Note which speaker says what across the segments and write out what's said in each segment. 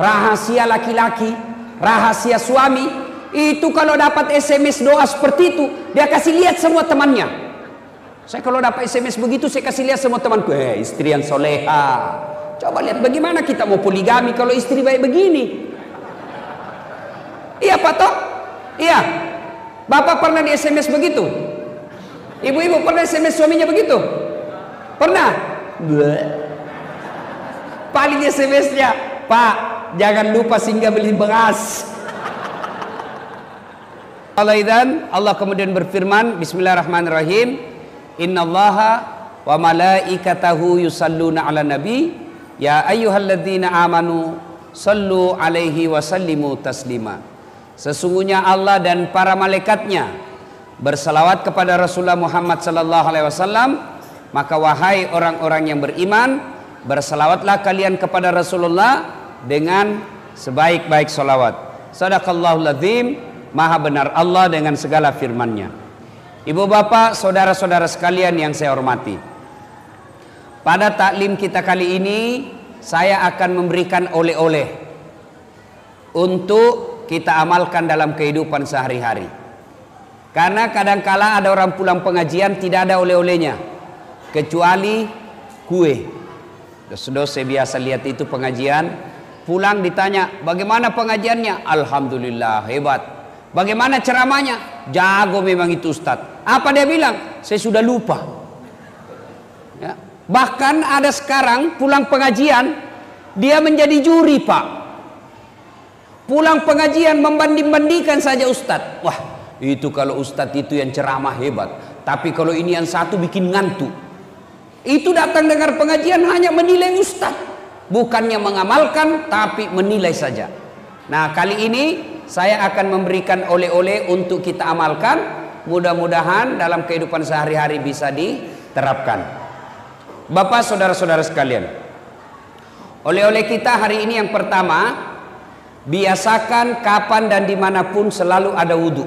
Speaker 1: rahasia laki-laki, rahasia suami. Itu kalau dapat SMS doa seperti itu, dia kasih lihat semua temannya. Saya kalau dapat SMS begitu, saya kasih lihat semua temanku, istri yang soleha. Coba lihat bagaimana kita mau poligami kalau istri baik begini. Iya Pak Tok? Iya. Bapak pernah di SMS begitu? Ibu-ibu pernah SMS suaminya begitu? Pernah? Paling SMS-nya, Pak, jangan lupa singgah beli beras. Allah kemudian berfirman, Bismillahirrahmanirrahim, Innallaha wa malaikatahu yusalluna ala nabi, ya ayyuhalladzina amanu sallu alaihi wa sallimu taslima. Sesungguhnya Allah dan para malaikatnya bersalawat kepada Rasulullah Muhammad sallallahu alaihi wasallam, maka wahai orang-orang yang beriman, bersalawatlah kalian kepada Rasulullah dengan sebaik-baik salawat. Sadaqallahul azim. Maha benar Allah dengan segala firman-Nya. Ibu bapak, saudara-saudara sekalian yang saya hormati, pada taklim kita kali ini saya akan memberikan oleh-oleh untuk kita amalkan dalam kehidupan sehari-hari. Karena kadangkala ada orang pulang pengajian tidak ada oleh-olehnya kecuali kue. Sudah saya biasa lihat itu pengajian, pulang ditanya bagaimana pengajiannya, alhamdulillah hebat. Bagaimana ceramahnya? Jago memang itu Ustadz. Apa dia bilang? Saya sudah lupa. Ya. Bahkan ada sekarang pulang pengajian, dia menjadi juri Pak. Pulang pengajian membanding-bandingkan saja Ustadz. Wah, itu kalau Ustadz itu yang ceramah hebat. Tapi kalau ini yang satu bikin ngantuk. Itu datang dengar pengajian hanya menilai Ustadz. Bukannya mengamalkan, tapi menilai saja. Nah, kali ini saya akan memberikan oleh-oleh untuk kita amalkan. Mudah-mudahan dalam kehidupan sehari-hari bisa diterapkan. Bapak, saudara-saudara sekalian, oleh-oleh kita hari ini yang pertama, biasakan kapan dan dimanapun selalu ada wudhu.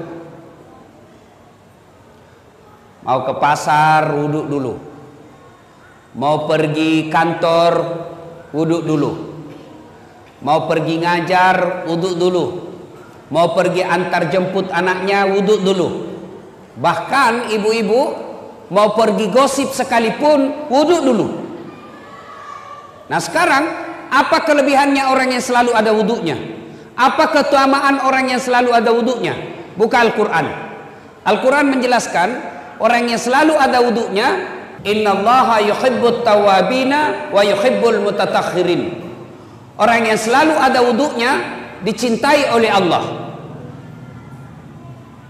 Speaker 1: Mau ke pasar, wudhu dulu. Mau pergi kantor, wudhu dulu. Mau pergi ngajar, wudhu dulu. Mau pergi antar jemput anaknya, wudhu dulu. Bahkan ibu-ibu mau pergi gosip sekalipun, wudhu dulu. Nah sekarang, apa kelebihannya orang yang selalu ada wudhunya? Apa keutamaan orang yang selalu ada wudhunya? Buka Al-Quran. Al-Quran menjelaskan, orang yang selalu ada wudhunya, Innallaha yuhibbut tawabina wa yuhibbul mutatakhirin. Orang yang selalu ada wudhunya dicintai oleh Allah.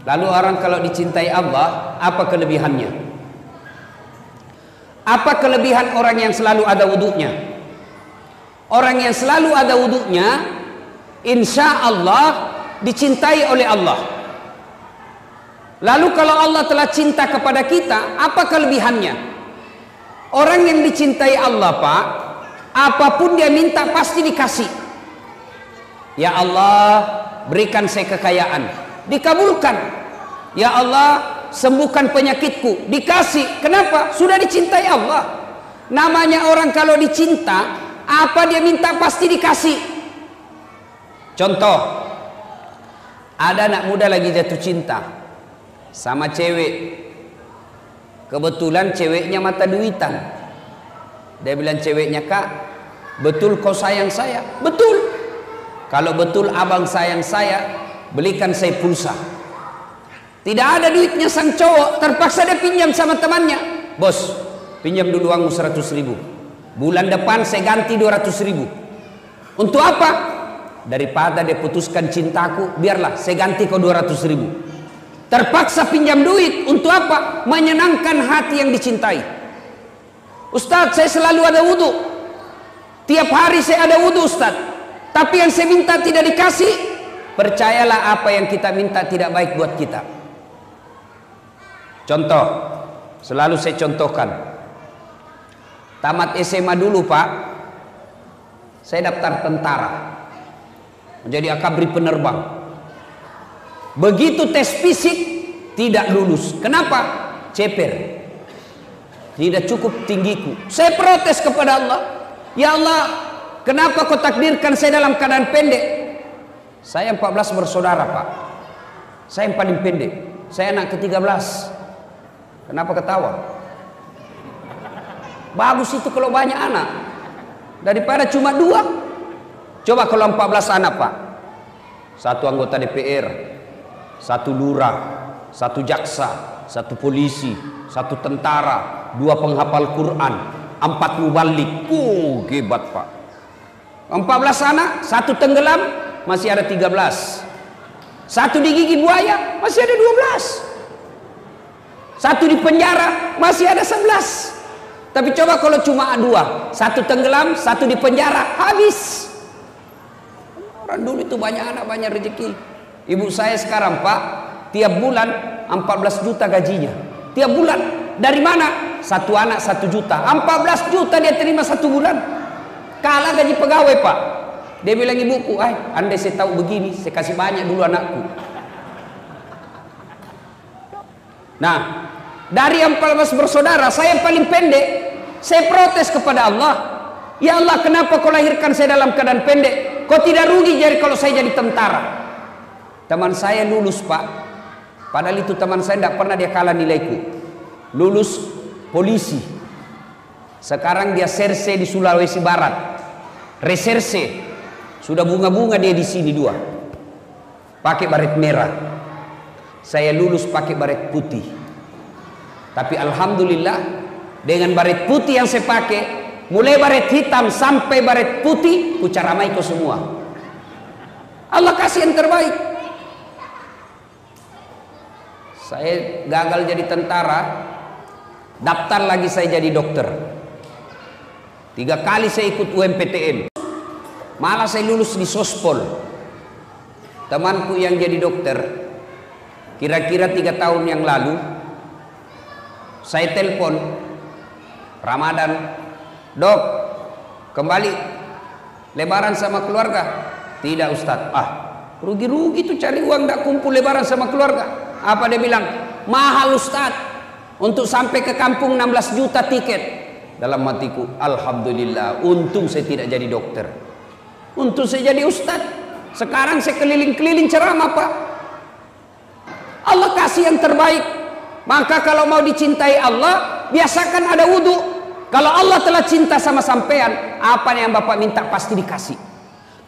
Speaker 1: Lalu orang kalau dicintai Allah, apa kelebihannya? Apa kelebihan orang yang selalu ada wudhunya? Orang yang selalu ada wudhunya, insya Allah dicintai oleh Allah. Lalu kalau Allah telah cinta kepada kita, apa kelebihannya? Orang yang dicintai Allah Pak, apapun dia minta pasti dikasih. Ya Allah, berikan saya kekayaan, dikabulkan. Ya Allah, sembuhkan penyakitku, dikasih. Kenapa? Sudah dicintai Allah. Namanya orang kalau dicinta, apa dia minta pasti dikasih. Contoh, ada anak muda lagi jatuh cinta sama cewek. Kebetulan ceweknya mata duitan. Dia bilang ceweknya, Kak, betul kau sayang saya? Betul. Kalau betul abang sayang saya, belikan saya pulsa. Tidak ada duitnya sang cowok, terpaksa dia pinjam sama temannya. Bos, pinjam dulu uangmu 100.000. Bulan depan saya ganti 200.000. Untuk apa? Daripada dia putuskan cintaku, biarlah saya ganti kau 200.000. Terpaksa pinjam duit. Untuk apa? Menyenangkan hati yang dicintai. Ustadz, saya selalu ada wudhu. Tiap hari saya ada wudhu Ustadz. Tapi yang saya minta tidak dikasih. Percayalah apa yang kita minta tidak baik buat kita. Contoh, selalu saya contohkan. Tamat SMA dulu Pak, saya daftar tentara, menjadi akabri penerbang. Begitu tes fisik tidak lulus. Kenapa? Ceper. Tidak cukup tinggiku. Saya protes kepada Allah. Ya Allah, Kenapa kau takdirkan saya dalam keadaan pendek? Saya 14 bersaudara, Pak. Saya yang paling pendek. Saya anak ke-13. Kenapa ketawa? Bagus itu kalau banyak anak. Daripada cuma 2. Coba kalau 14 anak, Pak. 1 anggota DPR, 1 lurah, 1 jaksa, 1 polisi, 1 tentara, 2 penghafal Quran, 4 mubalik. Hebat, Pak. 14 anak, 1 tenggelam, masih ada 13. 1 digigit buaya, masih ada 12. 1 di penjara, masih ada 11. Tapi coba kalau cuma 2, 1 tenggelam, 1 di penjara, habis. Orang dulu itu banyak anak, banyak rezeki. Ibu saya sekarang, Pak, tiap bulan 14 juta gajinya. Tiap bulan. Dari mana? 1 anak 1 juta. 14 juta dia terima 1 bulan. Kalah gaji pegawai, Pak. Dia bilang ibuku, andai saya tahu begini, saya kasih banyak dulu anakku. Nah, dari 14 bersaudara, saya yang paling pendek. Saya protes kepada Allah. Ya Allah, kenapa kau lahirkan saya dalam keadaan pendek? Kau tidak rugi jadi kalau saya jadi tentara. Teman saya lulus, Pak. Padahal itu teman saya tidak pernah dia kalah nilaiku. Lulus polisi. Sekarang dia serse di Sulawesi Barat. Reserse. Sudah bunga-bunga dia di sini 2. Pakai baret merah. Saya lulus pakai baret putih. Tapi alhamdulillah dengan baret putih yang saya pakai, mulai baret hitam sampai baret putih, ku caramai kau semua. Allah kasih yang terbaik. Saya gagal jadi tentara, daftar lagi saya jadi dokter. 3 kali saya ikut UMPTN. Malah saya lulus di Sospol. Temanku yang jadi dokter, kira-kira 3 tahun yang lalu, saya telepon, Ramadan, Dok, kembali lebaran sama keluarga? Tidak, Ustadz. Rugi-rugi tuh cari uang tidak kumpul lebaran sama keluarga. Apa dia bilang? Mahal, Ustadz. Untuk sampai ke kampung 16 juta tiket. Dalam hatiku, alhamdulillah, untung saya tidak jadi dokter. Untung saya jadi Ustadz. Sekarang saya keliling-keliling ceramah, Pak. Allah kasih yang terbaik. Maka kalau mau dicintai Allah, biasakan ada wudhu. Kalau Allah telah cinta sama sampean, apa yang Bapak minta pasti dikasih.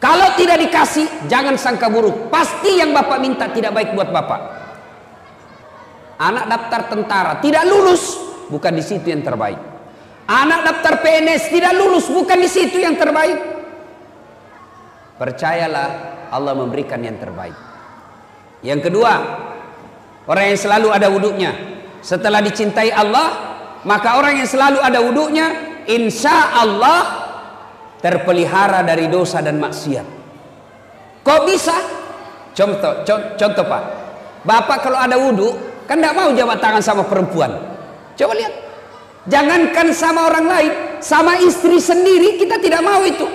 Speaker 1: Kalau tidak dikasih, jangan sangka buruk. Pasti yang Bapak minta tidak baik buat Bapak. Anak daftar tentara tidak lulus, bukan di situ yang terbaik. Anak daftar PNS tidak lulus, bukan di situ yang terbaik. Percayalah, Allah memberikan yang terbaik. Yang kedua, orang yang selalu ada wudhunya. Setelah dicintai Allah, maka orang yang selalu ada wudhunya, insya Allah terpelihara dari dosa dan maksiat. Kok bisa? Contoh, Pak. Bapak kalau ada wudhu, kan tidak mau jabat tangan sama perempuan. Coba lihat. Jangankan sama orang lain, sama istri sendiri kita tidak mau itu.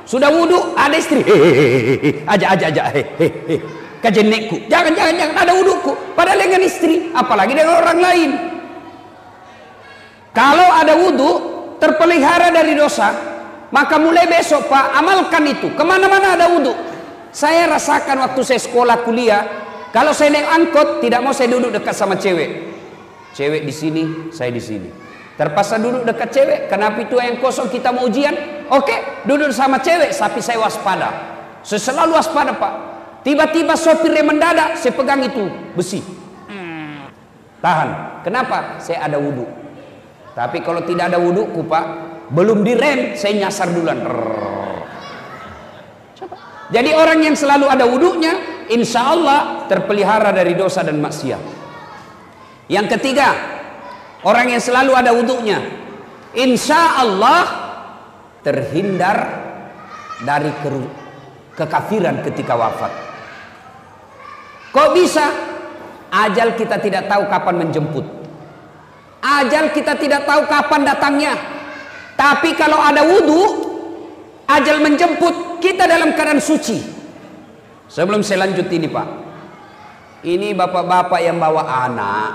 Speaker 1: Sudah wudhu, ada istri, aja, kajenekku, jangan, ada wudhuku, padahal dengan istri, apalagi dengan orang lain. Kalau ada wudhu, terpelihara dari dosa, maka mulai besok, Pak, amalkan itu, kemana-mana ada wudhu. Saya rasakan waktu saya sekolah kuliah, kalau saya naik angkot, tidak mau saya duduk dekat sama cewek. Cewek di sini, saya di sini. Terpaksa duduk dekat cewek, kenapa itu yang kosong kita mau ujian? Oke, duduk sama cewek, tapi saya waspada. Saya selalu waspada, Pak. Tiba-tiba sopirnya mendadak, saya pegang itu besi. Tahan. Kenapa? Saya ada wudhu. Tapi kalau tidak ada wudhuku, Pak, belum direm, saya nyasar duluan. Coba. Jadi orang yang selalu ada wudhunya, insya Allah terpelihara dari dosa dan maksiat. Yang ketiga, orang yang selalu ada wudhunya, insya Allah terhindar dari kekafiran ketika wafat. Kok bisa? Ajal kita tidak tahu kapan menjemput. Ajal kita tidak tahu kapan datangnya. Tapi kalau ada wudhu, ajal menjemput, kita dalam keadaan suci. Sebelum saya lanjut ini, Pak, ini bapak-bapak yang bawa anak.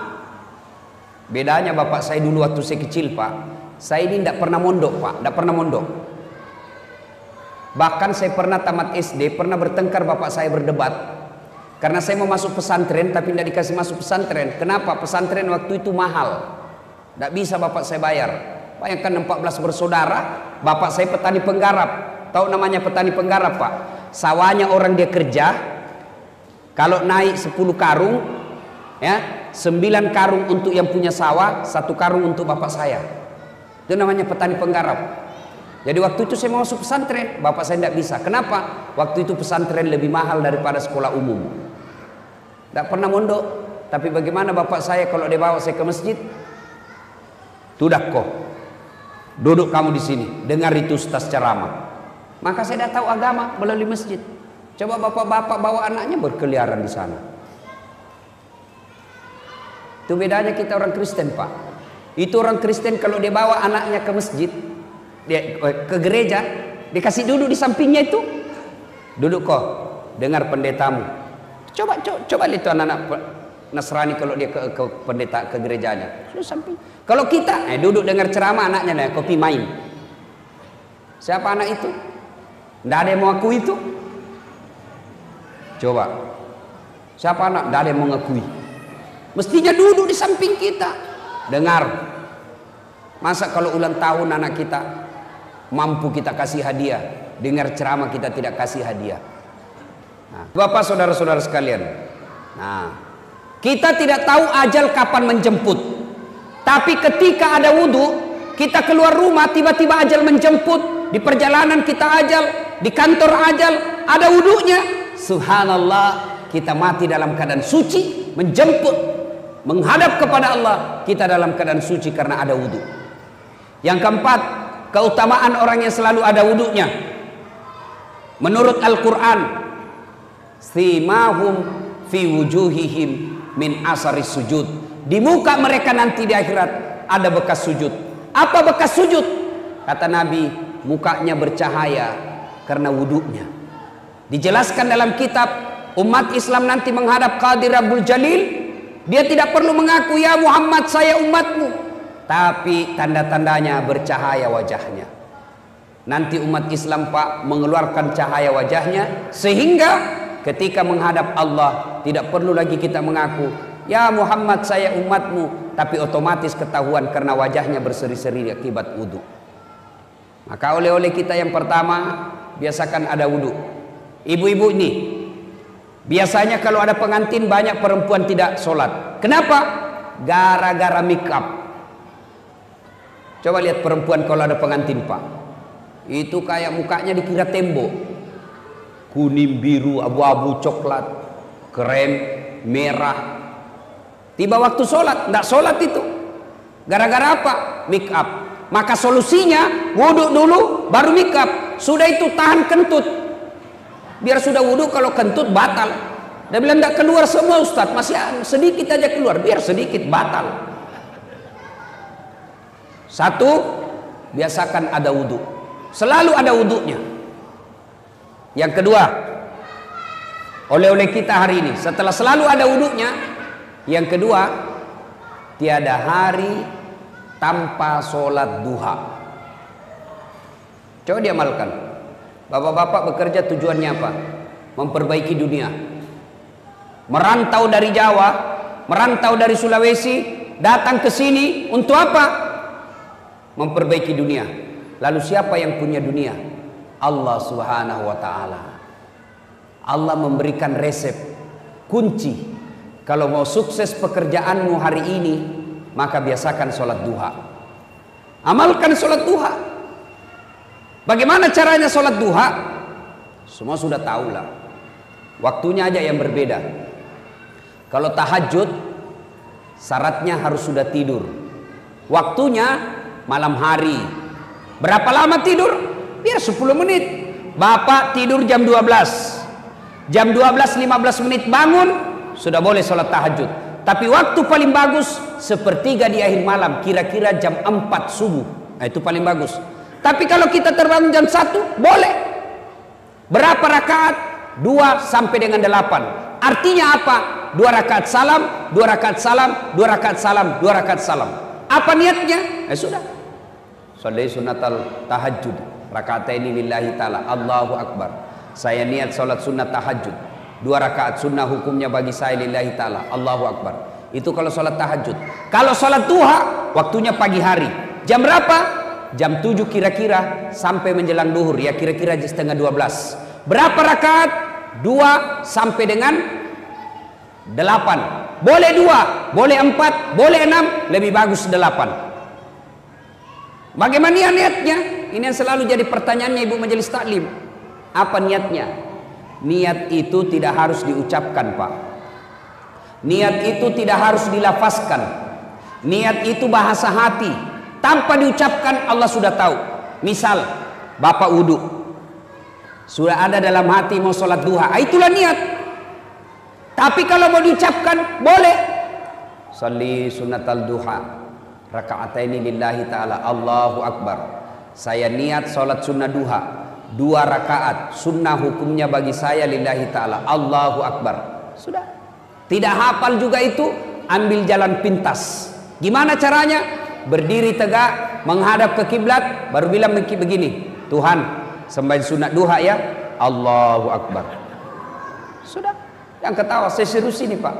Speaker 1: Bedanya bapak saya dulu waktu saya kecil, Pak, saya ini tidak pernah mondok, Pak, tidak pernah mondok. Bahkan saya pernah tamat SD, pernah bertengkar bapak saya berdebat. Karena saya mau masuk pesantren tapi tidak dikasih masuk pesantren. Kenapa? Pesantren waktu itu mahal. Tidak bisa bapak saya bayar. Bayangkan 14 bersaudara, bapak saya petani penggarap. Tahu namanya petani penggarap, Pak? Sawahnya orang dia kerja, kalau naik 10 karung, ya 9 karung untuk yang punya sawah, 1 karung untuk bapak saya. Itu namanya petani penggarap. Jadi waktu itu saya mau masuk pesantren, bapak saya tidak bisa. Kenapa? Waktu itu pesantren lebih mahal daripada sekolah umum. Tidak pernah mondok. Tapi bagaimana bapak saya kalau dia bawa saya ke masjid? Sudah kok, duduk kamu di sini, dengar itu ustaz ceramah. Maka saya dah tahu agama melalui masjid. Coba bapak-bapak bawa anaknya berkeliaran di sana. Itu bedanya kita orang Kristen, Pak. Itu orang Kristen kalau dia bawa anaknya ke masjid, dia ke gereja, dikasih duduk di sampingnya itu. Duduk kok, dengar pendetamu. Coba lihat anak-anak Nasrani kalau dia ke pendeta, ke gerejanya. Duduk samping. Kalau kita duduk dengar ceramah, anaknya kopi main. Siapa anak itu? Tidak ada yang mau akui itu. Coba, siapa anak? Tidak ada yang mau ngakui. Mestinya duduk di samping kita, dengar. Masa kalau ulang tahun anak kita mampu kita kasih hadiah, dengar ceramah kita tidak kasih hadiah. Nah, Bapak saudara-saudara sekalian, nah, kita tidak tahu ajal kapan menjemput. Tapi ketika ada wudhu, kita keluar rumah, tiba-tiba ajal menjemput. Di perjalanan kita ajal, di kantor ajal, ada wudhunya. Subhanallah, kita mati dalam keadaan suci, menjemput, menghadap kepada Allah, kita dalam keadaan suci karena ada wudhu. Yang keempat, keutamaan orang yang selalu ada wudhunya. Menurut Al-Quran, simahum fi wujuhihim min asaris sujud. Di muka mereka nanti di akhirat ada bekas sujud. Apa bekas sujud? Kata Nabi, mukanya bercahaya karena wudhunya. Dijelaskan dalam kitab, umat Islam nanti menghadap Qadir Rabbul Jalil, dia tidak perlu mengaku ya Muhammad saya umatmu, tapi tanda-tandanya bercahaya wajahnya. Nanti umat Islam, Pak, mengeluarkan cahaya wajahnya sehingga ketika menghadap Allah tidak perlu lagi kita mengaku ya Muhammad saya umatmu, tapi otomatis ketahuan karena wajahnya berseri-seri akibat wudhu. Maka oleh-oleh kita yang pertama, biasakan ada wudhu. Ibu-ibu ini biasanya kalau ada pengantin banyak perempuan tidak sholat. Kenapa? Gara-gara make up. Coba lihat perempuan kalau ada pengantin, Pak, itu kayak mukanya dikira tembok, kuning, biru, abu-abu, coklat, krem, merah. Tiba waktu sholat, tidak sholat itu. Gara-gara apa? Make up. Maka solusinya wudhu dulu, baru make up. Sudah itu tahan kentut. Biar sudah wudhu, kalau kentut batal. Dia bilang tidak keluar semua Ustaz, masih sedikit aja keluar. Biar sedikit batal. Satu, biasakan ada wudhu. Selalu ada wudhunya. Yang kedua, oleh-oleh kita hari ini, setelah selalu ada wudhunya, yang kedua, tiada hari tanpa sholat duha. Coba diamalkan. Bapak-bapak bekerja tujuannya apa? Memperbaiki dunia. Merantau dari Jawa, merantau dari Sulawesi, datang ke sini untuk apa? Memperbaiki dunia. Lalu siapa yang punya dunia? Allah Subhanahu wa ta'ala. Allah memberikan resep, kunci. Kalau mau sukses pekerjaanmu hari ini, maka biasakan sholat duha. Amalkan sholat duha. Bagaimana caranya sholat duha? Semua sudah tahu lah. Waktunya aja yang berbeda. Kalau tahajud, syaratnya harus sudah tidur. Waktunya malam hari. Berapa lama tidur? Biar 10 menit. Bapak tidur jam 12. Jam 12.15 menit bangun, sudah boleh sholat tahajud. Tapi waktu paling bagus sepertiga di akhir malam, kira-kira jam 4 subuh. Nah, itu paling bagus. Tapi kalau kita terbangun jam 1, boleh. Berapa rakaat? 2 sampai dengan 8. Artinya apa? 2 rakaat salam, 2 rakaat salam, 2 rakaat salam, 2 rakaat salam. Apa niatnya? Sudah. Sholat sunatal tahajud. Raka'ataini lillahi ta'ala, Allahu Akbar. Saya niat sholat sunnah tahajud, 2 rakaat sunnah hukumnya bagi saya lillahi ta'ala, Allahu Akbar. Itu kalau sholat tahajud. Kalau sholat duha, waktunya pagi hari. Jam berapa? Jam 7 kira-kira sampai menjelang duhur, ya kira-kira setengah 12. Berapa rakaat? 2 sampai dengan 8. Boleh 2, boleh 4, boleh 6, lebih bagus 8. Bagaimana niatnya? Ini yang selalu jadi pertanyaannya ibu majelis taklim. Apa niatnya? Niat itu tidak harus diucapkan, Pak. Niat itu tidak harus dilafazkan. Niat itu bahasa hati. Tanpa diucapkan Allah sudah tahu. Misal, Bapak wudhu, sudah ada dalam hati mau sholat duha, itulah niat. Tapi kalau mau diucapkan, boleh. Sholli sunnatal duha, raka'ataini lillahi ta'ala, Allahu Akbar. Saya niat sholat sunnah duha, 2 rakaat sunnah hukumnya bagi saya lillahi ta'ala, Allahu Akbar. Sudah. Tidak hafal juga itu, ambil jalan pintas. Gimana caranya? Berdiri tegak, menghadap ke kiblat, baru bilang begini, Tuhan, sembahyang sunat duha ya, Allahu Akbar. Sudah. Yang ketawa, saya serius ini Pak.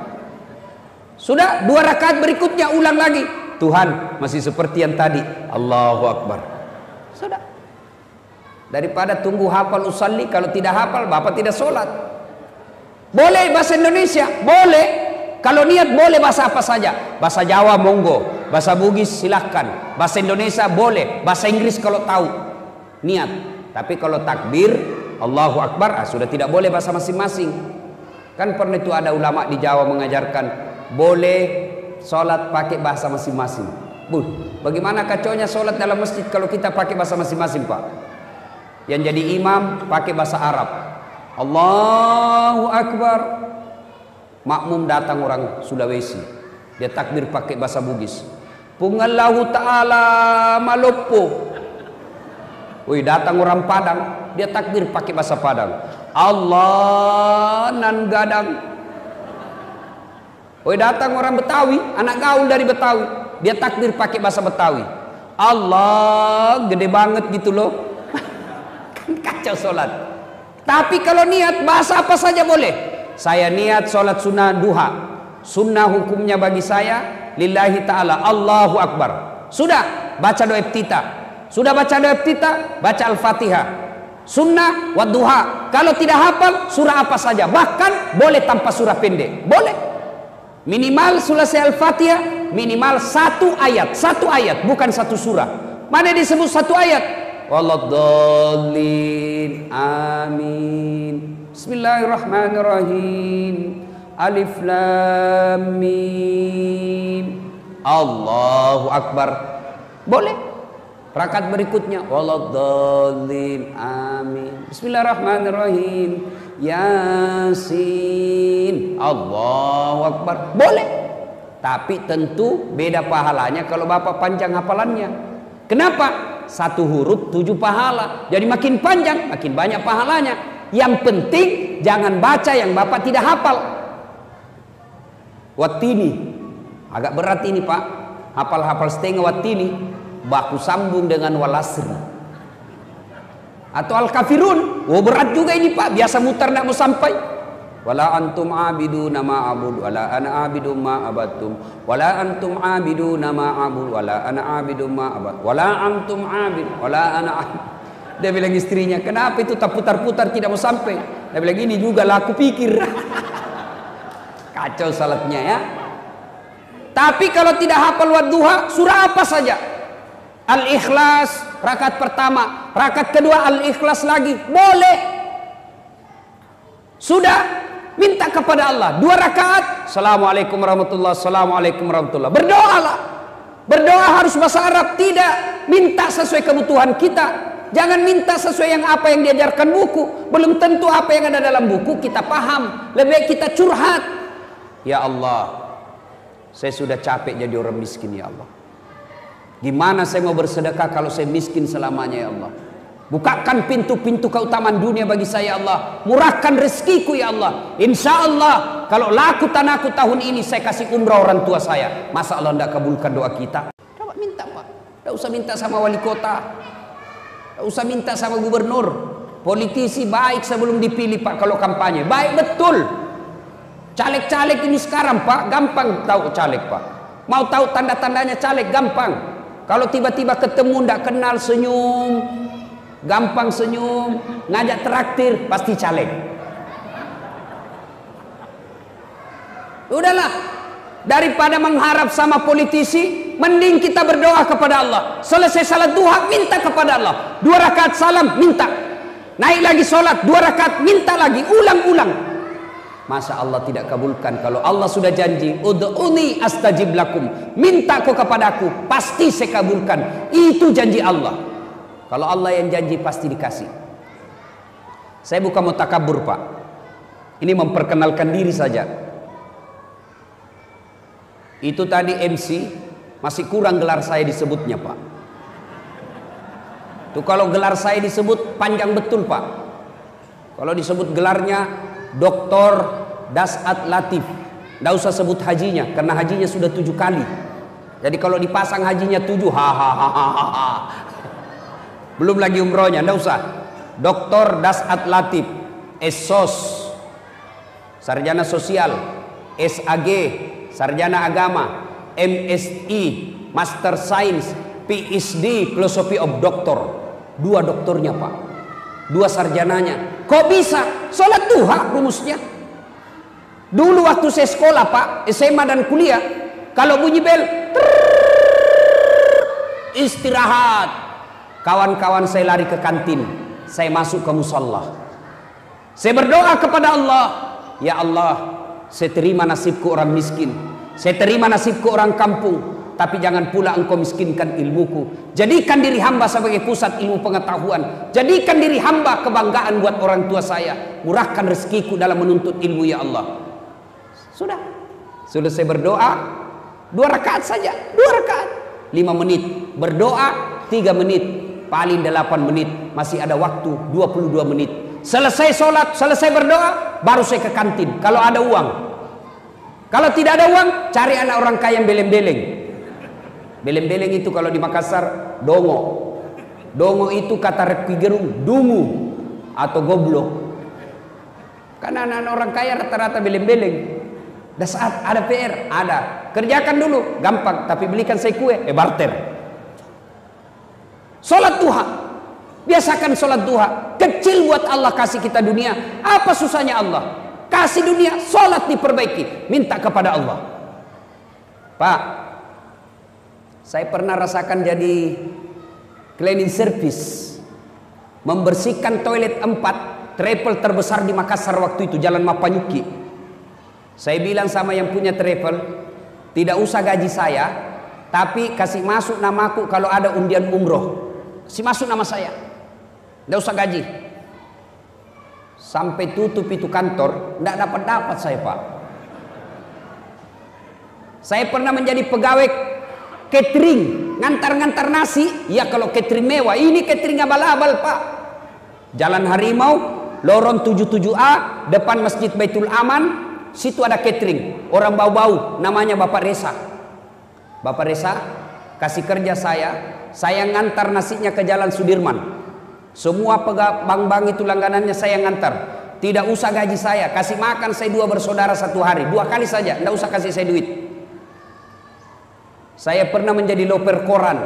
Speaker 1: Sudah, 2 rakaat berikutnya ulang lagi, Tuhan, masih seperti yang tadi, Allahu Akbar. Sudah. Daripada tunggu hafal usalli, kalau tidak hafal Bapak tidak sholat. Boleh bahasa Indonesia, boleh. Kalau niat boleh bahasa apa saja. Bahasa Jawa monggo, bahasa Bugis silahkan, bahasa Indonesia boleh, bahasa Inggris kalau tahu niat. Tapi kalau takbir Allahu Akbar, sudah tidak boleh bahasa masing-masing. Kan pernah itu ada ulama di Jawa mengajarkan boleh sholat pakai bahasa masing-masing. Bagaimana kacaunya sholat dalam masjid kalau kita pakai bahasa masing-masing, Pak? Yang jadi imam pakai bahasa Arab, Allahu Akbar. Makmum datang orang Sulawesi, dia takbir pakai bahasa Bugis, Pungallahu ta'ala malopo. Woi, datang orang Padang, dia takbir pakai bahasa Padang, Allah nan gadang. Woi, datang orang Betawi, anak gaul dari Betawi, dia takbir pakai bahasa Betawi, Allah gede banget gitu loh. Kan kacau sholat. Tapi kalau niat bahasa apa saja boleh. Saya niat sholat sunnah duha, sunnah hukumnya bagi saya lillahi ta'ala, Allahu Akbar. Sudah baca doa iftitah, sudah baca doa iftitah, baca Al-Fatihah, sunnah wa duha. Kalau tidak hafal surah apa saja, bahkan boleh tanpa surah pendek, boleh. Minimal selesai Al-Fatihah, minimal 1 ayat, 1 ayat, bukan 1 surah. Mana disebut 1 ayat? Waladhdallin, amin. Bismillahirrahmanirrahim. Alif lam mim. Allahu Akbar. Boleh. Rakaat berikutnya waladhdallin, amin. Bismillahirrahmanirrahim. Yasin. Allahu Akbar. Boleh. Tapi tentu beda pahalanya kalau Bapak panjang hafalannya. Kenapa? 1 huruf 7 pahala. Jadi makin panjang, makin banyak pahalanya. Yang penting jangan baca yang Bapak tidak hafal. Wattini, agak berat ini Pak. Hafal-hafal setengah wattini, baku sambung dengan walasr. Atau al-kafirun, berat juga ini Pak. Biasa mutar tidak mau sampai. Wala antum abiduna ma abud wala ana abidu ma abattum wala antum abiduna ma abud wala ana abidu ma abad wala antum abid wala ana abid. Dia bilang istrinya, kenapa itu tak putar-putar tidak mau sampai? Dia bilang, ini juga lah aku pikir. Kacau salatnya ya. Tapi kalau tidak hafal wadduha, surah apa saja. Al-Ikhlas rakaat pertama, rakaat kedua Al-Ikhlas lagi, boleh. Sudah. Minta kepada Allah 2 rakaat, Assalamualaikum warahmatullahi, Assalamualaikum warahmatullahi. Berdoalah. Berdoa harus bahasa Arab, tidak. Minta sesuai kebutuhan kita. Jangan minta sesuai yang apa yang diajarkan buku. Belum tentu apa yang ada dalam buku kita paham. Lebih baik kita curhat. Ya Allah, saya sudah capek jadi orang miskin ya Allah. Gimana saya mau bersedekah kalau saya miskin selamanya ya Allah? Bukakan pintu-pintu keutamaan dunia bagi saya Allah. Murahkan rezekiku ya Allah. Insya Allah kalau laku tanahku tahun ini saya kasih umrah orang tua saya. Masa Allah tidak kabulkan doa kita? Coba minta Pak. Tidak usah minta sama wali kota. Tak usah minta sama gubernur. Politisi baik sebelum dipilih Pak kalau kampanye. Baik betul. Caleg-caleg ini sekarang Pak, gampang tahu caleg Pak. Mau tahu tanda-tandanya caleg gampang. Kalau tiba-tiba ketemu ndak kenal senyum, gampang senyum, ngajak traktir pasti caleg. Udahlah, daripada mengharap sama politisi, mending kita berdoa kepada Allah. Selesai salat duha, minta kepada Allah. 2 rakaat salam, minta. Naik lagi sholat, 2 rakaat, minta lagi, ulang-ulang. Masa Allah tidak kabulkan? Kalau Allah sudah janji, ud'uni astajib lakum, minta kau kepadaku, pasti saya kabulkan. Itu janji Allah. Kalau Allah yang janji, pasti dikasih. Saya bukan mau takabur Pak, ini memperkenalkan diri saja. Itu tadi MC, masih kurang gelar saya disebutnya Pak. Tuh kalau gelar saya disebut panjang betul Pak. Kalau disebut gelarnya Dr. Dasat Latif, nggak usah sebut hajinya, karena hajinya sudah 7 kali. Jadi kalau dipasang hajinya 7, hahaha. Belum lagi umrohnya, nggak usah. Dr. Dasat Latif, SOS, sarjana sosial, SAG, sarjana agama, MSI, Master Science, PhD, Philosophy of Doctor. 2 doktornya Pak, 2 sarjananya. Kok bisa? Sholat duha rumusnya. Dulu waktu saya sekolah Pak, SMA dan kuliah, kalau bunyi bel, istirahat. Kawan-kawan saya lari ke kantin, saya masuk ke musalla. Saya berdoa kepada Allah, ya Allah, saya terima nasibku orang miskin, saya terima nasibku orang kampung, tapi jangan pula engkau miskinkan ilmuku. Jadikan diri hamba sebagai pusat ilmu pengetahuan. Jadikan diri hamba kebanggaan buat orang tua saya. Murahkan rezekiku dalam menuntut ilmu ya Allah. Sudah saya berdoa 2 rakaat saja, 2 rakaat 5 menit, berdoa 3 menit, paling 8 menit, masih ada waktu 22 menit. Selesai sholat, selesai berdoa, baru saya ke kantin kalau ada uang. Kalau tidak ada uang, cari anak orang kaya yang beleng-beleng. Beleng-beleng itu kalau di Makassar dongo. Dongo itu kata Rocky Gerung dungu atau goblok. Karena anak-anak orang kaya rata-rata beleng-beleng. Dan saat ada PR, ada. Kerjakan dulu, gampang. Tapi belikan saya kue, barter. Sholat duha. Biasakan sholat duha. Kecil buat Allah kasih kita dunia. Apa susahnya Allah? Kasih dunia, sholat diperbaiki. Minta kepada Allah. Pak, saya pernah rasakan jadi cleaning service. Membersihkan toilet 4 travel terbesar di Makassar waktu itu, Jalan Mapanyuki. Saya bilang sama yang punya travel, tidak usah gaji saya, tapi kasih masuk namaku kalau ada undian umroh. Kasih masuk nama saya, tidak usah gaji. Sampai tutup itu kantor, tidak dapat saya Pak. Saya pernah menjadi pegawai catering, ngantar-ngantar nasi. Ya kalau catering mewah, ini catering abal-abal Pak. Jalan Harimau, lorong 77A, depan Masjid Baitul Aman. Situ ada catering, orang bau-bau, namanya Bapak Resa. Bapak Resa kasih kerja saya ngantar nasinya ke Jalan Sudirman. Semua bank-bank itu langganannya saya ngantar. Tidak usah gaji saya, kasih makan saya 2 bersaudara 1 hari, 2 kali saja, tidak usah kasih saya duit. Saya pernah menjadi loper koran,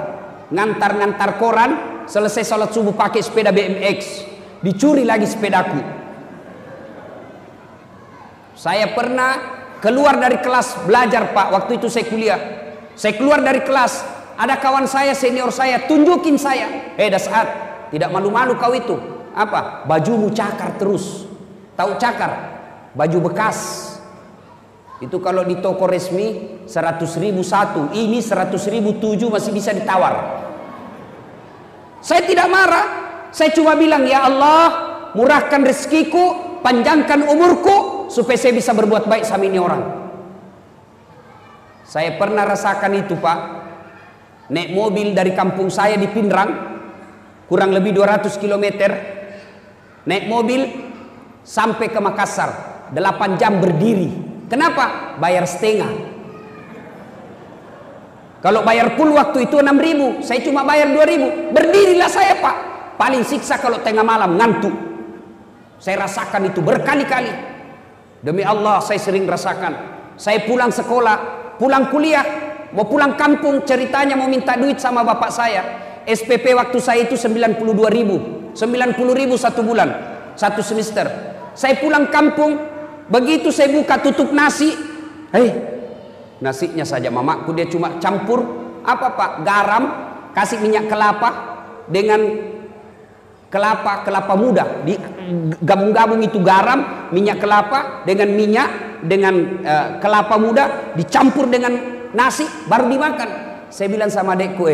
Speaker 1: ngantar-ngantar koran, selesai sholat subuh pakai sepeda BMX, dicuri lagi sepedaku. Saya pernah keluar dari kelas belajar Pak, waktu itu saya kuliah. Saya keluar dari kelas, ada kawan saya, senior saya, tunjukin saya. Dasar, tidak malu-malu kau itu. Apa? Bajumu cakar terus. Tahu cakar? Baju bekas. Itu kalau di toko resmi 100.000 satu, ini 100.000 7 masih bisa ditawar. Saya tidak marah, saya cuma bilang, ya Allah, murahkan rezekiku, panjangkan umurku, supaya saya bisa berbuat baik sama ini orang. Saya pernah rasakan itu Pak. Naik mobil dari kampung saya di Pindrang, kurang lebih 200 km. Naik mobil sampai ke Makassar, 8 jam berdiri. Kenapa? Bayar setengah. Kalau bayar full waktu itu 6.000, saya cuma bayar 2.000. Berdirilah saya Pak. paling siksa kalau tengah malam ngantuk. Saya rasakan itu berkali-kali. Demi Allah saya sering rasakan. Saya pulang sekolah, pulang kuliah, mau pulang kampung, ceritanya mau minta duit sama bapak saya. SPP waktu saya itu 92.000, 90.000 satu bulan, satu semester. Saya pulang kampung, begitu saya buka tutup nasi, nasinya saja mamaku dia cuma campur apa Pak? Garam, kasih minyak kelapa dengan kelapa muda, digabung-gabung itu garam, minyak kelapa dengan minyak dengan kelapa muda dicampur dengan nasi baru dimakan. Saya bilang sama adekku,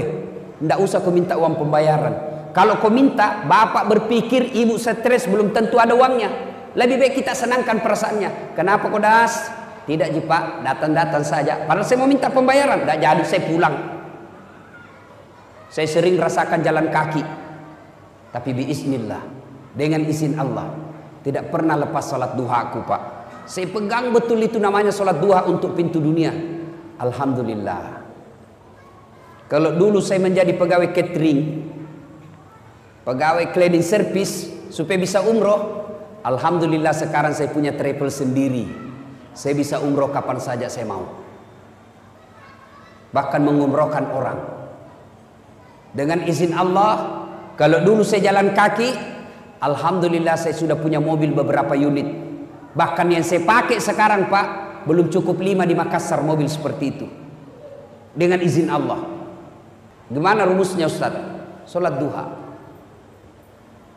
Speaker 1: ndak usah kau minta uang pembayaran. Kalau kau minta, bapak berpikir ibu stres belum tentu ada uangnya. Lebih baik kita senangkan perasaannya. Kenapa kau das? Tidak Pak, datang-datang saja. Padahal saya mau minta pembayaran, ndak jadi saya pulang. Saya sering rasakan jalan kaki. Tapi biiznillah, dengan izin Allah, tidak pernah lepas salat duha aku Pak. Saya pegang betul itu namanya salat duha untuk pintu dunia. Alhamdulillah. Kalau dulu saya menjadi pegawai catering, pegawai cleaning service supaya bisa umroh, alhamdulillah sekarang saya punya travel sendiri. Saya bisa umroh kapan saja saya mau. Bahkan mengumrohkan orang. Dengan izin Allah. Kalau dulu saya jalan kaki, alhamdulillah saya sudah punya mobil beberapa unit. Bahkan yang saya pakai sekarang Pak, belum cukup 5 di Makassar mobil seperti itu. Dengan izin Allah. Gimana rumusnya Ustaz? Sholat duha.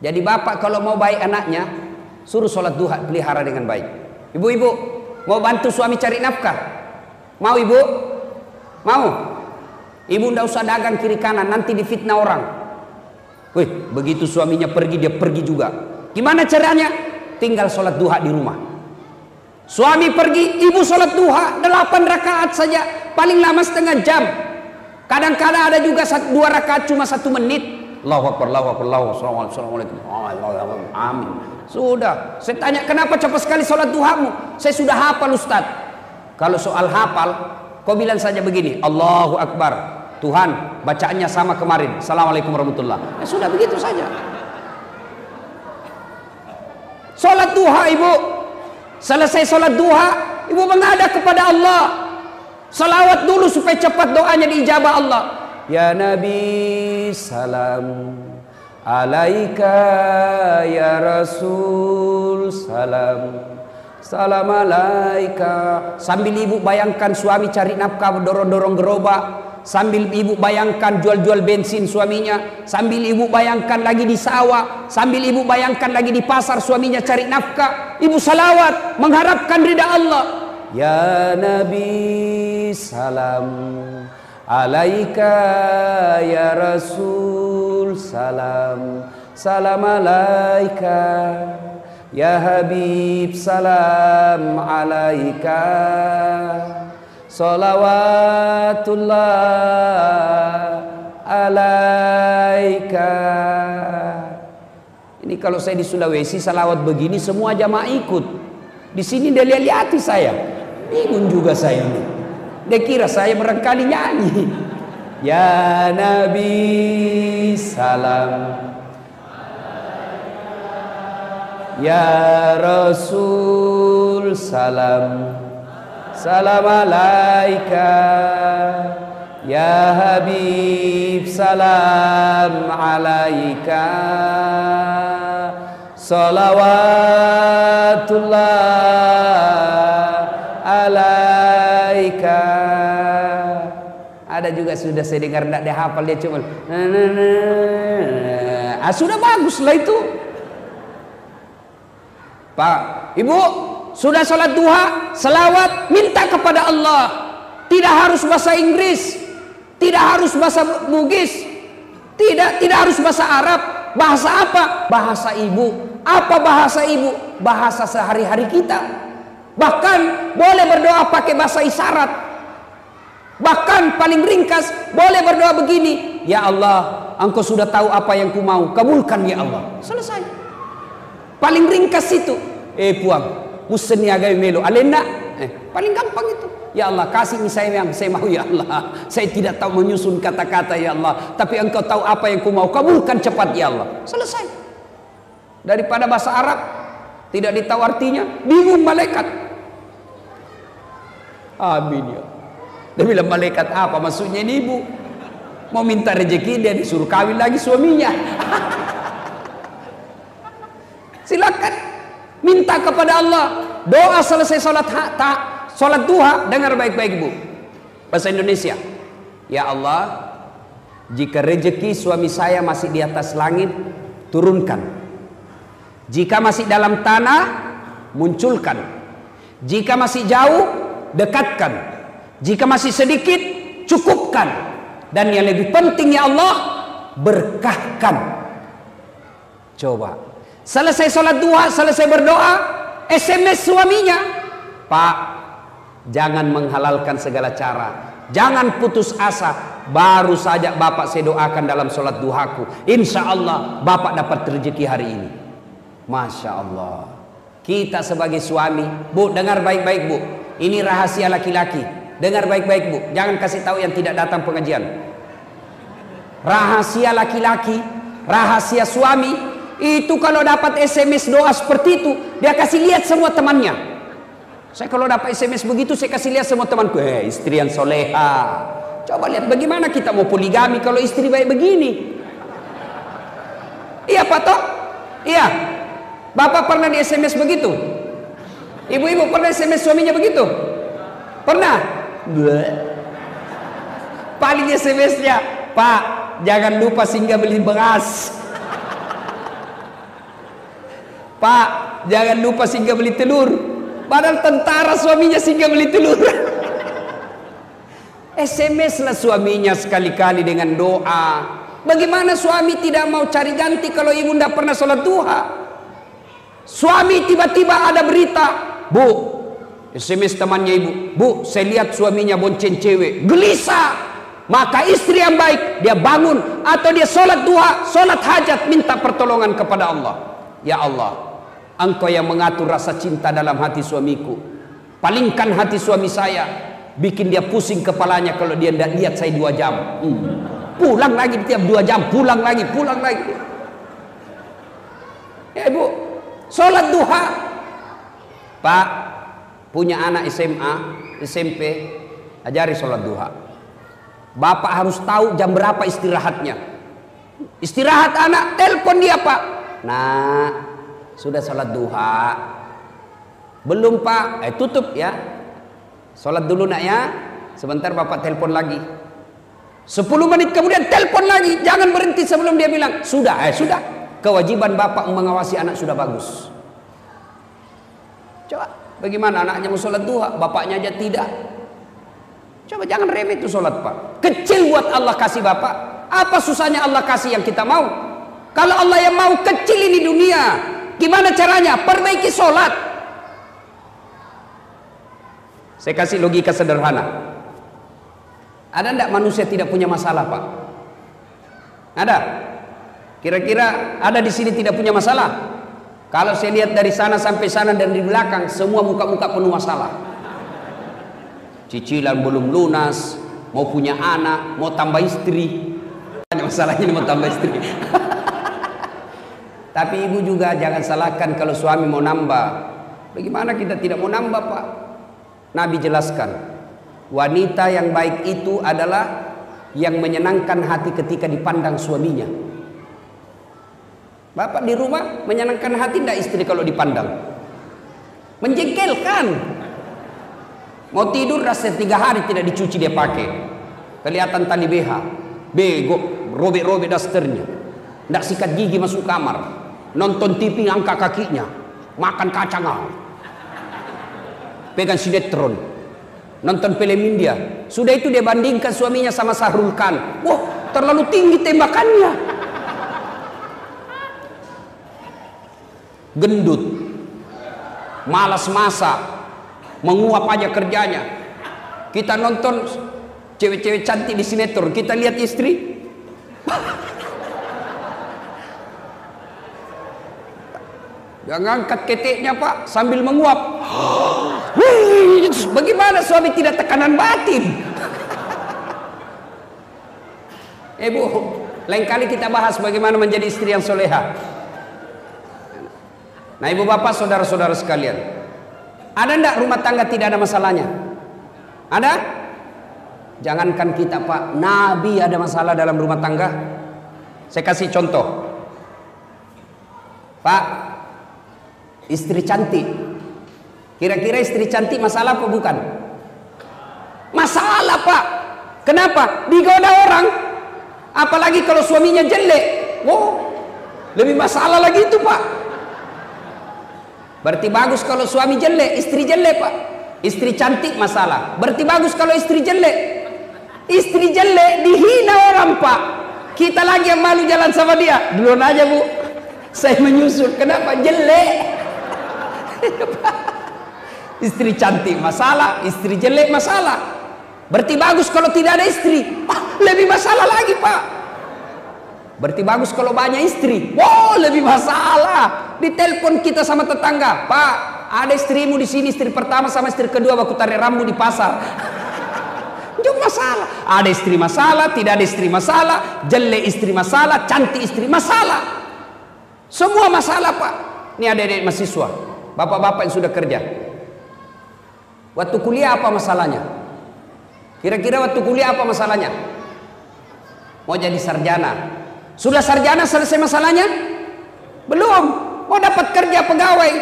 Speaker 1: Jadi bapak kalau mau baik anaknya, suruh sholat duha, pelihara dengan baik. Ibu-ibu, mau bantu suami cari nafkah? Mau ibu? Mau? Ibu ndak usah dagang kiri kanan, nanti difitnah orang. Begitu suaminya pergi, dia pergi juga. Gimana caranya? Tinggal sholat duha di rumah. Suami pergi, ibu sholat duha 8 rakaat saja, paling lama setengah jam. Kadang-kadang ada juga 2 rakaat cuma 1 menit. Allahu Akbar, Allahu Akbar, Allahu Akbar, Assalamualaikum. Amin. Sudah. Saya tanya, kenapa cepat sekali sholat duhamu? Saya sudah hafal Ustaz. Kalau soal hafal, kau bilang saja begini, Allahu Akbar. Tuhan, bacaannya sama kemarin. Assalamualaikum warahmatullahi. Sudah begitu saja. Sholat duha ibu. Selesai sholat duha, ibu menghadap kepada Allah. Salawat dulu supaya cepat doanya diijabah Allah. Ya Nabi salam alaika, ya Rasul salam. Salam alaika. Sambil ibu bayangkan suami cari nafkah, dorong-dorong gerobak. Sambil ibu bayangkan jual-jual bensin suaminya. Sambil ibu bayangkan lagi di sawah. Sambil ibu bayangkan lagi di pasar suaminya cari nafkah. Ibu salawat mengharapkan ridha Allah. Ya Nabi salam alaika, ya Rasul salam. Salam alaika, ya Habib salam alaika. Salawatullah alaika. Ini kalau saya di Sulawesi salawat begini semua jamaah ikut. Di sini dia lihat-lihati saya. Bingung juga saya ini. Dia kira saya barangkali nyanyi. Ya Nabi salam, ya Rasul salam. Salam alaika, ya Habib salam alaika. Salawatullah alaika. Ada juga sudah saya dengar tidak dihafal, dia cuma sudah baguslah itu. Pak, Ibu, sudah sholat duha, selawat, minta kepada Allah. Tidak harus bahasa Inggris, tidak harus bahasa Bugis, tidak harus bahasa Arab. Bahasa apa? Bahasa ibu. Apa bahasa ibu? Bahasa sehari-hari kita. Bahkan boleh berdoa pakai bahasa isyarat. Bahkan paling ringkas boleh berdoa begini, ya Allah, Engkau sudah tahu apa yang ku mau, kabulkan ya Allah. Selesai. Paling ringkas itu. Puang, musen niaga melo alena. Paling gampang itu. Ya Allah, kasih saya yang saya mau ya Allah. Saya tidak tahu menyusun kata-kata ya Allah, tapi Engkau tahu apa yang ku mau. Kabulkan cepat ya Allah. Selesai. Daripada bahasa Arab tidak ditahu artinya, bingung malaikat. Amin ya. Dia bilang, malaikat apa maksudnya ini ibu? Mau minta rezeki, dia disuruh kawin lagi suaminya. Silakan minta kepada Allah. Doa selesai sholat duha, dengar baik-baik bu. Bahasa Indonesia. Ya Allah, jika rezeki suami saya masih di atas langit, turunkan. Jika masih dalam tanah, munculkan. Jika masih jauh, dekatkan. Jika masih sedikit, cukupkan. Dan yang lebih penting ya Allah, berkahkan. Coba. Selesai sholat duha, selesai berdoa, SMS suaminya. Pak, jangan menghalalkan segala cara. Jangan putus asa. Baru saja Bapak saya doakan dalam sholat duhaku. Insya Allah Bapak dapat rezeki hari ini. Masya Allah. Kita sebagai suami, bu, dengar baik-baik bu. Ini rahasia laki-laki. Dengar baik-baik bu. Jangan kasih tahu yang tidak datang pengajian. Rahasia laki-laki, rahasia suami. Itu kalau dapat SMS doa seperti itu, dia kasih lihat semua temannya. Saya kalau dapat SMS begitu, saya kasih lihat semua temanku. Istri yang soleha. Coba lihat bagaimana kita mau poligami kalau istri baik begini. Iya Pak Tok? Iya. Bapak pernah di SMS begitu? Ibu-ibu pernah SMS suaminya begitu? Pernah? Paling SMS-nya, Pak, jangan lupa singgah beli beras. Pak, jangan lupa singgah beli telur. Padahal tentara suaminya singgah beli telur. SMS lah suaminya sekali-kali dengan doa. Bagaimana suami tidak mau cari ganti kalau ibu tidak pernah sholat duha? Suami tiba-tiba ada berita, bu, SMS temannya ibu, bu, saya lihat suaminya bonceng cewek, gelisah. Maka istri yang baik, dia bangun atau dia sholat duha, sholat hajat, minta pertolongan kepada Allah. Ya Allah, Engkau yang mengatur rasa cinta dalam hati suamiku. Palingkan hati suami saya, bikin dia pusing kepalanya kalau dia tidak lihat saya 2 jam. Pulang lagi tiap 2 jam, pulang lagi, pulang lagi. Ya ibu, sholat duha. Pak, punya anak SMA, SMP, ajari sholat duha. Bapak harus tahu jam berapa istirahatnya. Istirahat anak, telepon dia Pak. Nah, sudah sholat duha? Belum Pak? Tutup ya. Sholat dulu nak ya. Sebentar Bapak telepon lagi. 10 menit kemudian telepon lagi. Jangan berhenti sebelum dia bilang sudah. Sudah. Kewajiban Bapak mengawasi anak sudah bagus. Coba, bagaimana anaknya mau sholat duha, bapaknya aja tidak. Coba jangan remeh itu sholat Pak. Kecil buat Allah kasih Bapak. Apa susahnya Allah kasih yang kita mau? Kalau Allah yang mau kecil ini dunia, gimana caranya? Perbaiki sholat. Saya kasih logika sederhana. Ada enggak manusia tidak punya masalah Pak? Ada? Kira-kira ada di sini tidak punya masalah? Kalau saya lihat dari sana sampai sana dan di belakang, semua muka-muka penuh masalah. Cicilan belum lunas, mau punya anak, mau tambah istri. Masalahnya mau tambah istri. Tapi ibu juga jangan salahkan kalau suami mau nambah. Bagaimana kita tidak mau nambah Pak? Nabi jelaskan, wanita yang baik itu adalah yang menyenangkan hati ketika dipandang suaminya. Bapak di rumah menyenangkan hati tidak istri kalau dipandang? Menjengkelkan. Mau tidur rasa 3 hari tidak dicuci dia pakai. Kelihatan tali BH. Bego, robek-robek dasternya. Tidak sikat gigi masuk kamar. Nonton TV angkat kakinya. Makan kacang. Pegang sinetron. Nonton film India. Sudah itu dia bandingkan suaminya sama Sahrul Khan. Wah, terlalu tinggi tembakannya. Gendut. Malas masak. Menguap aja kerjanya. Kita nonton cewek-cewek cantik di sinetron, kita lihat istri yang ngangkat keteknya Pak sambil menguap. Bagaimana suami tidak tekanan batin? Bu, lain kali kita bahas bagaimana menjadi istri yang soleha. Nah, ibu bapak, saudara-saudara sekalian, ada enggak rumah tangga tidak ada masalahnya? Ada? Jangankan kita, Pak, Nabi ada masalah dalam rumah tangga. Saya kasih contoh. Pak, istri cantik. Kira-kira istri cantik masalah apa bukan? Masalah, Pak. Kenapa? Digoda orang. Apalagi kalau suaminya jelek. Wow, lebih masalah lagi itu, Pak. Berarti bagus kalau suami jelek, istri jelek, Pak. Istri cantik masalah. Berarti bagus kalau istri jelek. Istri jelek dihina orang, Pak. Kita lagi yang malu jalan sama dia. Duluan aja, Bu. Saya menyusul. Kenapa? Jelek. Istri cantik masalah, istri jelek masalah. Berarti bagus kalau tidak ada istri. Lebih masalah lagi, Pak. Berarti bagus kalau banyak istri. Wow, lebih masalah. Ditelepon kita sama tetangga, Pak, ada istrimu di sini, istri pertama sama istri kedua baku tarik rambut di pasar. Itu masalah. Ada istri masalah, tidak ada istri masalah, jelek istri masalah, cantik istri masalah. Semua masalah, Pak. Ini adik-adik mahasiswa, bapak-bapak yang sudah kerja. Waktu kuliah apa masalahnya? Kira-kira waktu kuliah apa masalahnya? Mau jadi sarjana. Sudah sarjana selesai masalahnya? Belum. Mau dapat kerja pegawai.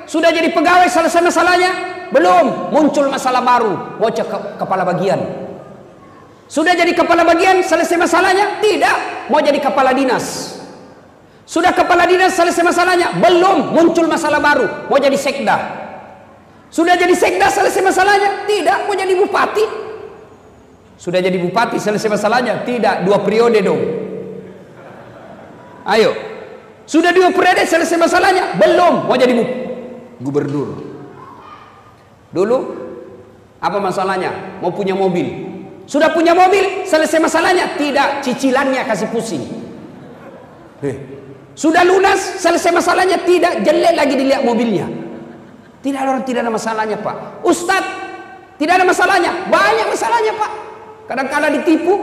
Speaker 1: Sudah jadi pegawai selesai masalahnya? Belum. Muncul masalah baru. Mau kepala bagian. Sudah jadi kepala bagian selesai masalahnya? Tidak. Mau jadi kepala dinas. Sudah kepala dinas selesai masalahnya? Belum. Muncul masalah baru. Mau jadi sekda. Sudah jadi sekda selesai masalahnya? Tidak. Mau jadi bupati. Sudah jadi bupati selesai masalahnya? Tidak. 2 periode dong. Ayo. Sudah 2 periode selesai masalahnya? Belum. Mau jadi gubernur. Dulu apa masalahnya? Mau punya mobil. Sudah punya mobil selesai masalahnya? Tidak. Cicilannya kasih pusing. Sudah lunas selesai masalahnya? Tidak. Jelek lagi dilihat mobilnya. Tidak ada orang tidak ada masalahnya, Pak. Ustadz tidak ada masalahnya. Banyak masalahnya, Pak. Kadang-kala ditipu.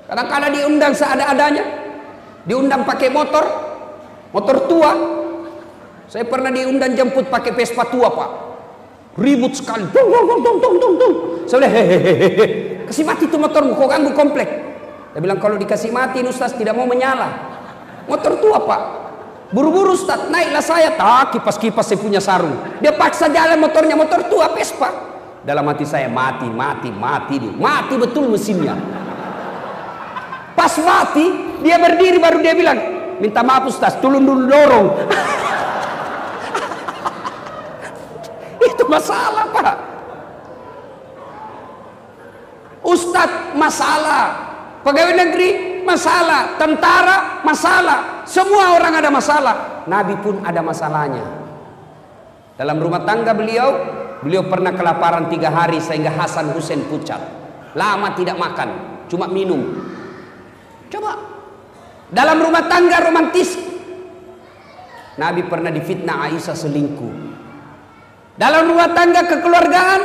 Speaker 1: Kadang-kala diundang seada-adanya. Diundang pakai motor tua. Saya pernah diundang jemput pakai Vespa tua, Pak. Ribut sekali. Tung, tung, tung, tung, tung, tung, tung. Saya bilang, hehehe, kasih mati itu motormu, kau ganggu komplek. Dia bilang, kalau dikasih mati, Ustaz tidak mau menyala. Motor tua, Pak. Buru-buru, Ustaz, naiklah saya. Tak, kipas-kipas saya punya sarung. Dia paksa jalan motornya, motor tua Vespa. Dalam hati saya, mati dia. Mati betul mesinnya. Pas mati, dia berdiri baru dia bilang, minta maaf Ustaz, tolong dulu dorong. Itu masalah, Pak. Ustaz masalah, pegawai negeri masalah, tentara masalah, semua orang ada masalah. Nabi pun ada masalahnya. Dalam rumah tangga beliau pernah kelaparan 3 hari sehingga Hasan Hussein pucat. Lama tidak makan, cuma minum. Coba. Dalam rumah tangga romantis, Nabi pernah difitnah Aisyah selingkuh. Dalam rumah tangga kekeluargaan,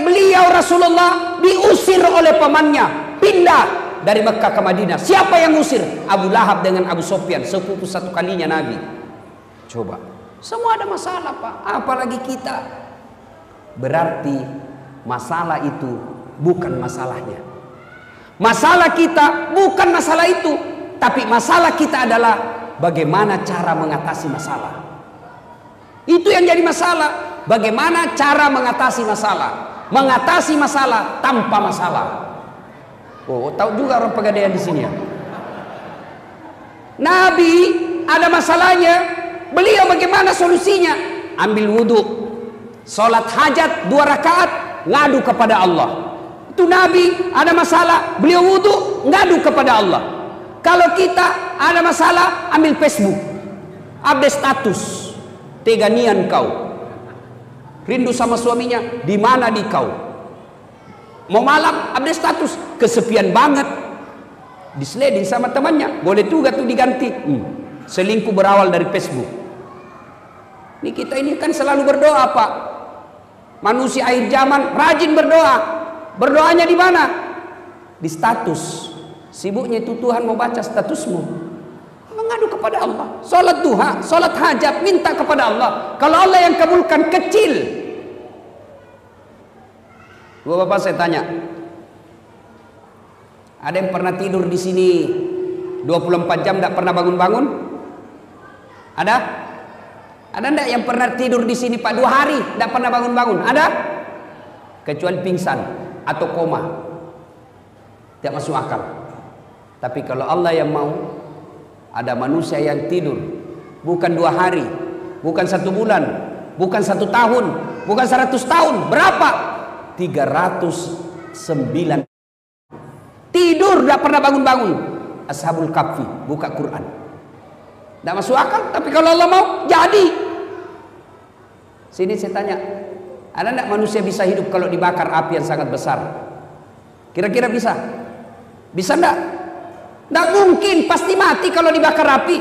Speaker 1: beliau Rasulullah diusir oleh pamannya, pindah dari Mekah ke Madinah. Siapa yang usir? Abu Lahab dengan Abu Sofyan, sepupu satu kalinya Nabi. Coba, semua ada masalah, Pak. Apalagi kita. Berarti masalah itu bukan masalahnya. Masalah kita bukan masalah itu, tapi masalah kita adalah bagaimana cara mengatasi masalah. Itu yang jadi masalah. Bagaimana cara mengatasi masalah? Mengatasi masalah tanpa masalah. Oh, tahu juga orang Pegadaian di sini ya. Nabi ada masalahnya, beliau bagaimana solusinya? Ambil wudhu, sholat hajat 2 rakaat, ngadu kepada Allah. Itu Nabi ada masalah, beliau wudhu, ngadu kepada Allah. Kalau kita ada masalah, ambil Facebook, update status, teganian kau, rindu sama suaminya, di mana di kau? Mau malam, update status, kesepian banget, disleding sama temannya, boleh juga tuh diganti. Selingkuh berawal dari Facebook. Ini kita ini kan selalu berdoa, Pak. Manusia akhir zaman rajin berdoa. Berdoanya di mana? Di status. Sibuknya itu Tuhan mau baca statusmu. Mengadu kepada Allah. Salat duha, salat hajat, minta kepada Allah. Kalau Allah yang kabulkan kecil. Dua bapak saya tanya. Ada yang pernah tidur di sini 24 jam tidak pernah bangun-bangun? Ada? Ada enggak yang pernah tidur di sini Pak 2 hari tidak pernah bangun-bangun? Ada? Kecuali pingsan atau koma. Tidak masuk akal. Tapi kalau Allah yang mau, ada manusia yang tidur bukan 2 hari, bukan 1 bulan, bukan 1 tahun, bukan 100 tahun. Berapa? 309 tidur tidak pernah bangun-bangun. Ashabul Kahfi buka Quran. Tidak masuk akal, tapi kalau Allah mau, jadi. Sini saya tanya, ada tidak manusia bisa hidup kalau dibakar api yang sangat besar? Kira-kira bisa? Bisa tidak? Tidak mungkin, pasti mati kalau dibakar api.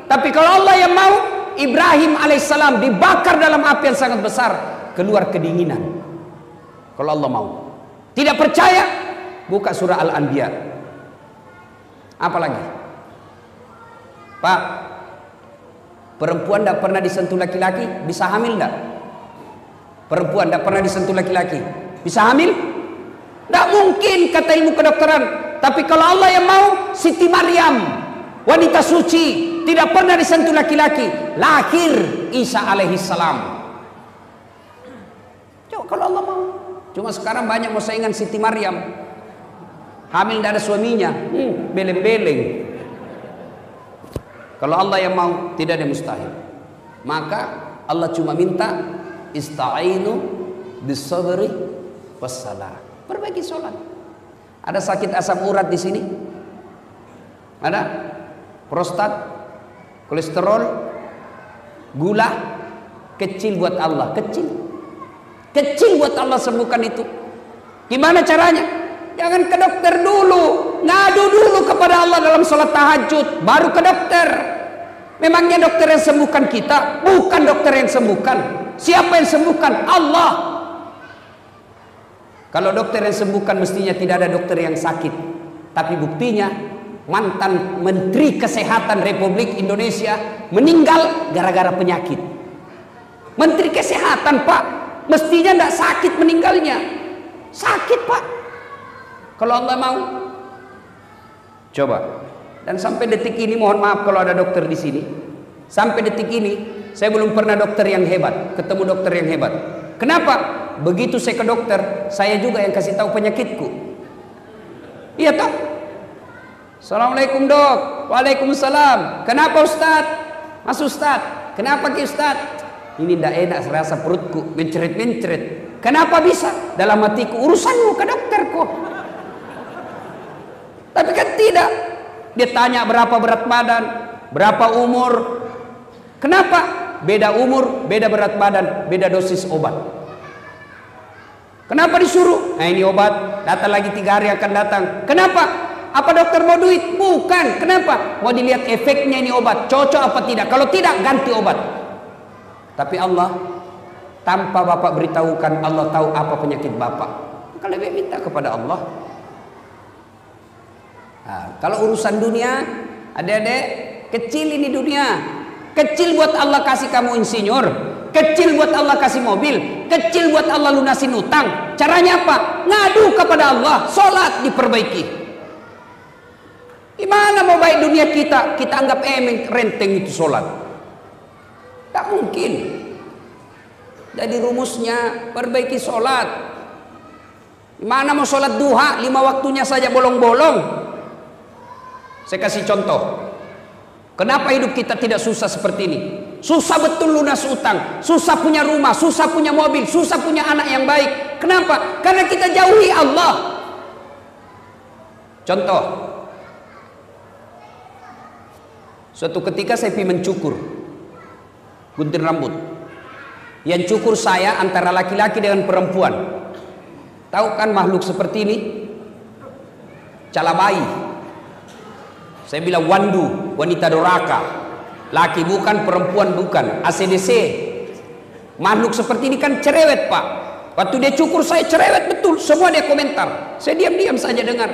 Speaker 1: Tapi kalau Allah yang mau, Ibrahim alaihissalam dibakar dalam api yang sangat besar, keluar kedinginan. Kalau Allah mau. Tidak percaya? Buka surah Al-Anbiya. Apa lagi? Pak, perempuan tidak pernah disentuh laki-laki, bisa hamil tidak? Perempuan tidak pernah disentuh laki-laki, bisa hamil? Tidak mungkin kata ilmu kedokteran. Tapi kalau Allah yang mau, Siti Maryam, wanita suci, tidak pernah disentuh laki-laki, lahir Isa alaihissalam. Coba kalau Allah mau. Cuma sekarang banyak mau saingan Siti Maryam, hamil tidak ada suaminya, beleng-beleng. Kalau Allah yang mau, tidak ada mustahil. Maka Allah cuma minta ista'inu bis-sabri was-salah. Perbaiki sholat. Ada sakit asam urat di sini? Ada? Prostat, kolesterol, gula, kecil buat Allah, kecil. Kecil buat Allah sembuhkan itu. Gimana caranya? Jangan ke dokter dulu, ngadu dulu kepada Allah dalam sholat tahajud, baru ke dokter. Memangnya dokter yang sembuhkan kita? Bukan dokter yang sembuhkan. Siapa yang sembuhkan? Allah. Kalau dokter yang sembuhkan, mestinya tidak ada dokter yang sakit. Tapi buktinya mantan Menteri Kesehatan Republik Indonesia meninggal gara-gara penyakit. Menteri Kesehatan, Pak, mestinya tidak sakit meninggalnya. Sakit, Pak. Kalau Allah mau, coba. Dan sampai detik ini, mohon maaf kalau ada dokter di sini, sampai detik ini saya belum pernah dokter yang hebat, ketemu dokter yang hebat. Kenapa? Begitu saya ke dokter, saya juga yang kasih tahu penyakitku. Iya toh? Assalamualaikum dok. Waalaikumsalam. Kenapa Ustaz? Mas Ustaz, kenapa Ki Ustaz? Ini tidak enak, serasa perutku mencret-mencret. Kenapa bisa? Dalam hatiku, urusanmu ke dokterku. Tapi kan tidak. Dia tanya berapa berat badan, berapa umur. Kenapa? Beda umur, beda berat badan, beda dosis obat. Kenapa disuruh? Nah ini obat, datang lagi 3 hari akan datang. Kenapa? Apa dokter mau duit? Bukan. Kenapa? Mau dilihat efeknya ini obat, cocok apa tidak. Kalau tidak, ganti obat. Tapi Allah, tanpa Bapak beritahukan, Allah tahu apa penyakit Bapak. Maka lebih minta kepada Allah. Nah, kalau urusan dunia, adik-adik, kecil ini dunia. Kecil buat Allah kasih kamu insinyur, kecil buat Allah kasih mobil, kecil buat Allah lunasin utang. Caranya apa? Ngadu kepada Allah, sholat diperbaiki. Gimana mau baik dunia kita? Kita anggap renteng itu sholat. Tak mungkin. Jadi rumusnya perbaiki sholat. Gimana mau sholat duha 5 waktunya saja bolong-bolong? Saya kasih contoh. Kenapa hidup kita tidak susah seperti ini? Susah betul lunas utang, susah punya rumah, susah punya mobil, susah punya anak yang baik. Kenapa? Karena kita jauhi Allah. Contoh. Suatu ketika saya pergi mencukur, gunting rambut. Yang cukur saya antara laki-laki dengan perempuan. Tahu kan makhluk seperti ini? Calabai. Saya bilang wandu, wanita doraka. Laki bukan, perempuan bukan. ACDC. Makhluk seperti ini kan cerewet Pak. Waktu dia cukur saya cerewet betul. Semua dia komentar. Saya diam-diam saja dengar.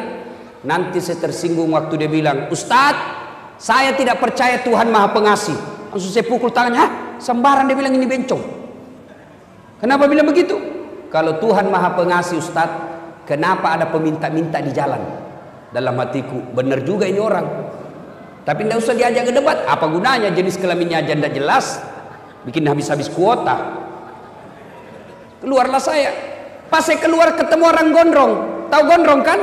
Speaker 1: Nanti saya tersinggung waktu dia bilang, Ustadz, saya tidak percaya Tuhan Maha Pengasih. Langsung saya pukul tangannya. Hah? Sembarang dia bilang ini bencong. Kenapa bilang begitu? Kalau Tuhan Maha Pengasih Ustadz, kenapa ada peminta-minta di jalan? Dalam hatiku, benar juga ini orang. Tapi tidak usah diajak ke debat. Apa gunanya jenis kelaminnya aja tidak jelas. Bikin habis-habis kuota. Keluarlah saya. Pas saya keluar ketemu orang gondrong. Tahu gondrong kan?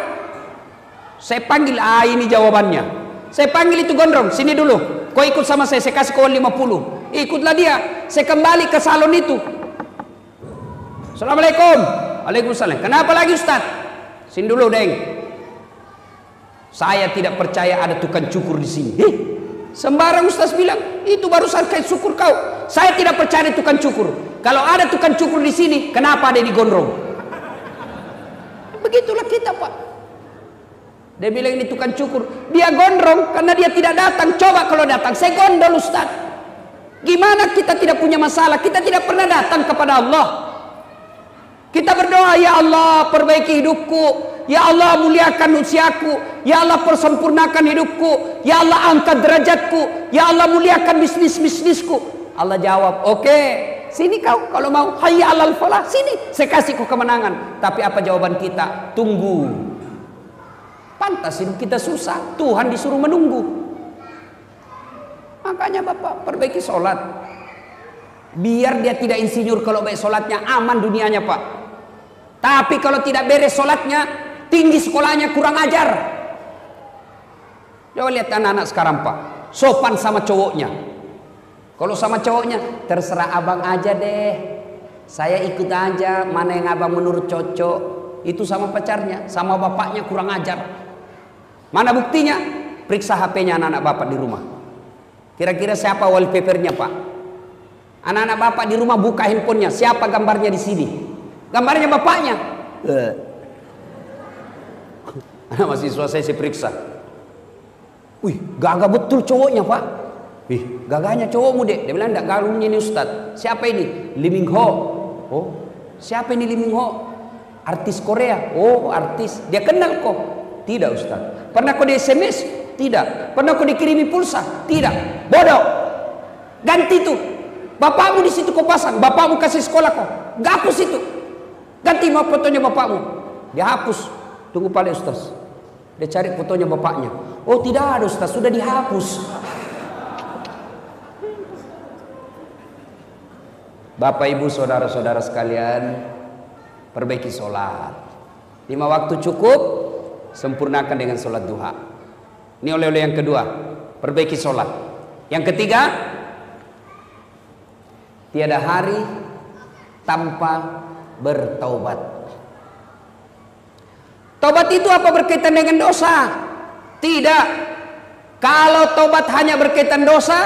Speaker 1: Saya panggil, ini jawabannya. Saya panggil itu gondrong, sini dulu. Kau ikut sama saya kasih kau 50. Ikutlah dia. Saya kembali ke salon itu. Assalamualaikum. Waalaikumsalam. Kenapa lagi Ustaz? Sini dulu, Deng. Saya tidak percaya ada tukang cukur di sini. Sembarang Ustaz bilang, itu barusan kayak syukur kau. Saya tidak percaya ada tukang cukur. Kalau ada tukang cukur di sini, kenapa ada di gondrong? Begitulah kita, Pak. Dia bilang ini tukang cukur. Dia gondrong karena dia tidak datang. Coba kalau datang, saya gondol Ustaz. Gimana kita tidak punya masalah? Kita tidak pernah datang kepada Allah. Kita berdoa, ya Allah perbaiki hidupku, ya Allah muliakan usiaku, ya Allah persempurnakan hidupku, ya Allah angkat derajatku, ya Allah muliakan bisnisku. Allah jawab, oke, sini kau kalau mau, hayya alal falah, sini saya kasih kau kemenangan. Tapi apa jawaban kita? Tunggu. Pantas hidup kita susah, Tuhan disuruh menunggu. Makanya Bapak perbaiki sholat, biar dia tidak insinyur. Kalau baik sholatnya aman dunianya Pak. Tapi kalau tidak beres sholatnya, tinggi sekolahnya, kurang ajar. Coba lihat anak-anak sekarang Pak, sopan sama cowoknya. Kalau sama cowoknya, terserah abang aja deh, saya ikut aja, mana yang abang menurut cocok. Itu sama pacarnya, sama bapaknya kurang ajar. Mana buktinya? Periksa HP-nya anak-anak bapak di rumah. Kira-kira siapa wallpapernya Pak? Anak-anak bapak di rumah buka handphonenya, siapa gambarnya di sini? Gambarnya bapaknya. Anak mahasiswa saya periksa. Wih, gagah betul cowoknya Pak. Wih, gagahnya cowokmu dek. Dia bilang enggak, galungnya ini Ustaz. Siapa ini? Lee Min Ho. Oh, siapa ini Lee Min Ho? Artis Korea. Oh, artis. Dia kenal kok? Tidak Ustaz. Pernah kau di SMS? Tidak. Pernah kau dikirimi pulsa? Tidak. Bodoh. Ganti itu. Bapakmu di situ kau pasang. Bapakmu kasih sekolah kau. Gak hapus itu. Ganti mau fotonya bapakmu. Dia hapus. Tunggu paling Ustaz. Dia cari fotonya bapaknya. Oh tidak ada Ustaz, sudah dihapus. Bapak ibu saudara-saudara sekalian, perbaiki sholat. 5 waktu cukup, sempurnakan dengan sholat duha. Ini oleh-oleh yang kedua, perbaiki sholat. Yang ketiga, tiada hari tanpa bertaubat. Taubat itu apa berkaitan dengan dosa? Tidak. Kalau taubat hanya berkaitan dosa,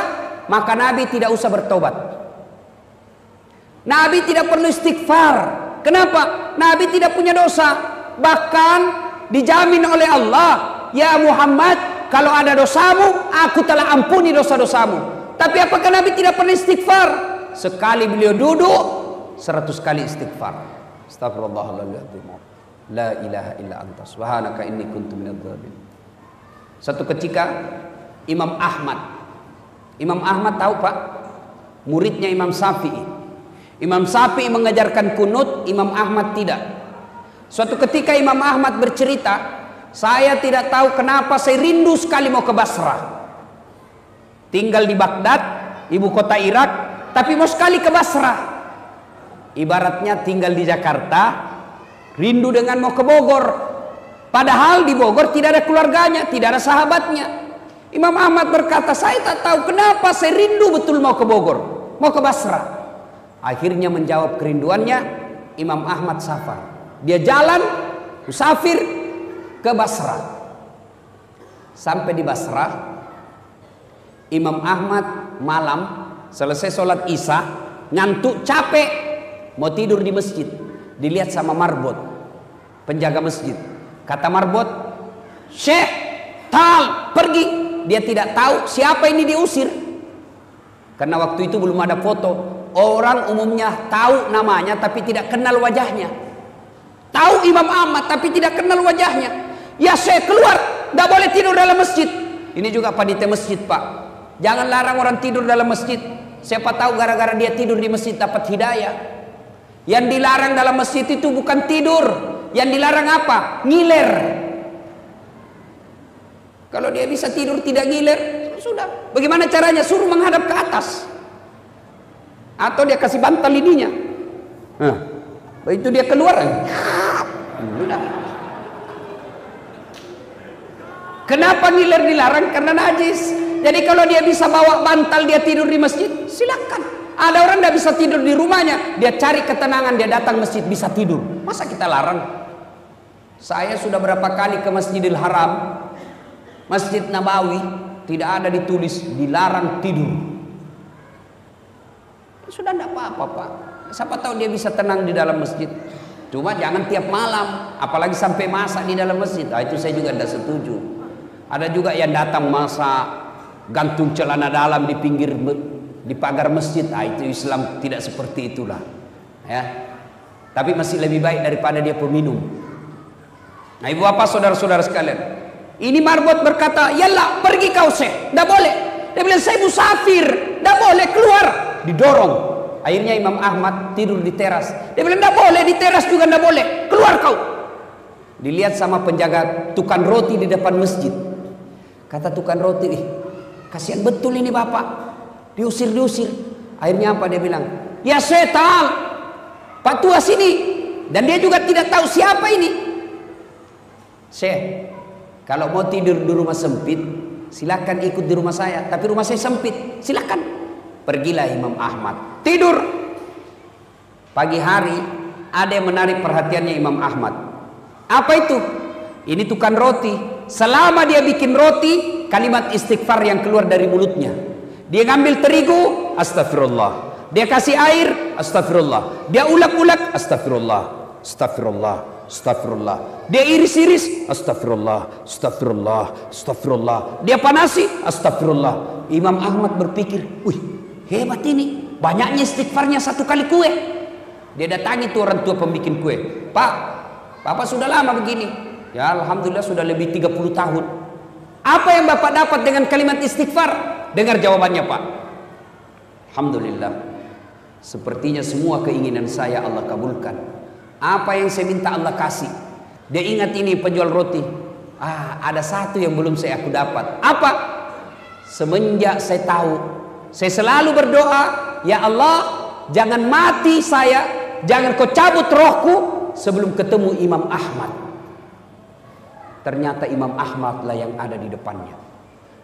Speaker 1: maka Nabi tidak usah bertobat. Nabi tidak perlu istighfar. Kenapa? Nabi tidak punya dosa. Bahkan dijamin oleh Allah, ya Muhammad, kalau ada dosamu, aku telah ampuni dosa-dosamu. Tapi apakah Nabi tidak pernah istighfar? Sekali beliau duduk, 100 kali istighfar. Astagfirullahaladzim. La ilaha illa anta subhanaka inni kuntu minadz dzalimin. Satu ketika Imam Ahmad tahu Pak, muridnya Imam Syafi'i. Imam Syafi'i mengajarkan kunut, Imam Ahmad tidak. Suatu ketika Imam Ahmad bercerita, saya tidak tahu kenapa saya rindu sekali mau ke Basrah. Tinggal di Baghdad, ibu kota Irak, tapi mau sekali ke Basrah. Ibaratnya tinggal di Jakarta, rindu dengan mau ke Bogor. Padahal di Bogor tidak ada keluarganya, tidak ada sahabatnya. Imam Ahmad berkata, saya tak tahu kenapa saya rindu betul mau ke Bogor, mau ke Basrah. Akhirnya menjawab kerinduannya Imam Ahmad safar. Dia jalan, musafir ke Basrah. Sampai di Basrah, Imam Ahmad malam selesai sholat Isya, ngantuk capek, mau tidur di masjid. Dilihat sama marbot, penjaga masjid. Kata marbot, Syekh, tal, pergi. Dia tidak tahu siapa ini diusir. Karena waktu itu belum ada foto. orang umumnya tahu namanya tapi tidak kenal wajahnya. Tahu Imam Ahmad tapi tidak kenal wajahnya. Ya saya keluar, tidak boleh tidur dalam masjid. Ini juga panitia masjid, Pak. Jangan larang orang tidur dalam masjid. Siapa tahu gara-gara dia tidur di masjid dapat hidayah. Yang dilarang dalam masjid itu bukan tidur. Yang dilarang apa? Ngiler. Kalau dia bisa tidur tidak ngiler, sudah. Bagaimana caranya? Suruh menghadap ke atas. Atau dia kasih bantal ininya. Nah, begitu dia keluar. Sudah. Kenapa ngiler dilarang? Karena najis. Jadi kalau dia bisa bawa bantal dia tidur di masjid, silakan. Ada orang tidak bisa tidur di rumahnya, dia cari ketenangan, dia datang masjid bisa tidur. Masa kita larang? Saya sudah berapa kali ke Masjidil Haram, Masjid Nabawi, tidak ada ditulis dilarang tidur. Sudah tidak apa-apa, Pak. Siapa tahu dia bisa tenang di dalam masjid. Cuma jangan tiap malam, apalagi sampai masak di dalam masjid. Nah, itu saya juga tidak setuju. Ada juga yang datang masak, gantung celana dalam di pinggir di pagar masjid. Nah, itu Islam tidak seperti itulah. Ya. Tapi masih lebih baik daripada dia peminum. Nah, ibu bapak saudara-saudara sekalian, ini marbot berkata, "Yalah, pergi kau Syekh." Tidak boleh. Dia bilang, "Saya musafir." Tidak boleh, keluar. Didorong. Akhirnya Imam Ahmad tidur di teras. Dia bilang, "Tidak boleh, di teras juga tidak boleh. Keluar kau." Dilihat sama penjaga tukang roti di depan masjid. Kata tukang roti, kasihan betul ini bapak. Diusir-diusir. Akhirnya apa dia bilang? "Ya setan, Pak Tua sini." Dan dia juga tidak tahu siapa ini. "Syekh, kalau mau tidur di rumah sempit, silakan ikut di rumah saya. Tapi rumah saya sempit, silakan." Pergilah Imam Ahmad tidur. Pagi hari ada yang menarik perhatiannya Imam Ahmad. Apa itu? Ini tukang roti. Selama dia bikin roti, kalimat istighfar yang keluar dari mulutnya. Dia ngambil terigu, astagfirullah. Dia kasih air, astagfirullah. Dia ulek-ulek, astagfirullah, astagfirullah, astagfirullah. Dia iris-iris, astagfirullah, astagfirullah, astagfirullah. Dia panasi, astagfirullah. Imam Ahmad berpikir, wih, hebat ini, banyaknya istighfarnya satu kali kue. Dia datangi tuh orang tua pembikin kue. "Pak, Bapak sudah lama begini." "Ya, alhamdulillah sudah lebih 30 tahun." "Apa yang Bapak dapat dengan kalimat istighfar?" Dengar jawabannya, Pak. "Alhamdulillah, sepertinya semua keinginan saya Allah kabulkan. Apa yang saya minta Allah kasih." Dia ingat ini penjual roti. Ada satu yang belum aku dapat. Apa? Semenjak saya tahu, saya selalu berdoa, "Ya Allah, jangan mati saya, jangan kau cabut rohku sebelum ketemu Imam Ahmad." Ternyata Imam Ahmad lah yang ada di depannya.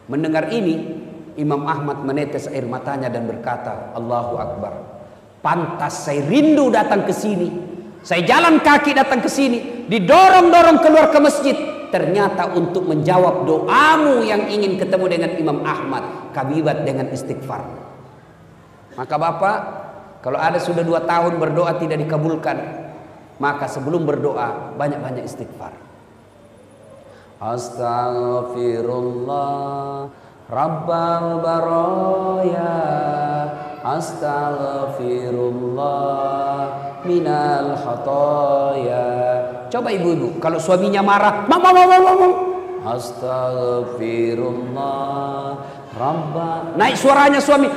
Speaker 1: Mendengar ini, Imam Ahmad menetes air matanya dan berkata, "Allahu Akbar. Pantas saya rindu datang ke sini. Saya jalan kaki datang ke sini, didorong-dorong keluar ke masjid. Ternyata untuk menjawab doamu yang ingin ketemu dengan Imam Ahmad, kabibat dengan istighfar." Maka Bapak, kalau ada sudah 2 tahun berdoa tidak dikabulkan, maka sebelum berdoa banyak-banyak istighfar. Astaghfirullah Rabbal baraya, astaghfirullah minal khataya. Coba ibu-ibu, kalau suaminya marah, "Mama, astaghfirullah Rabbal." Naik suaranya suami,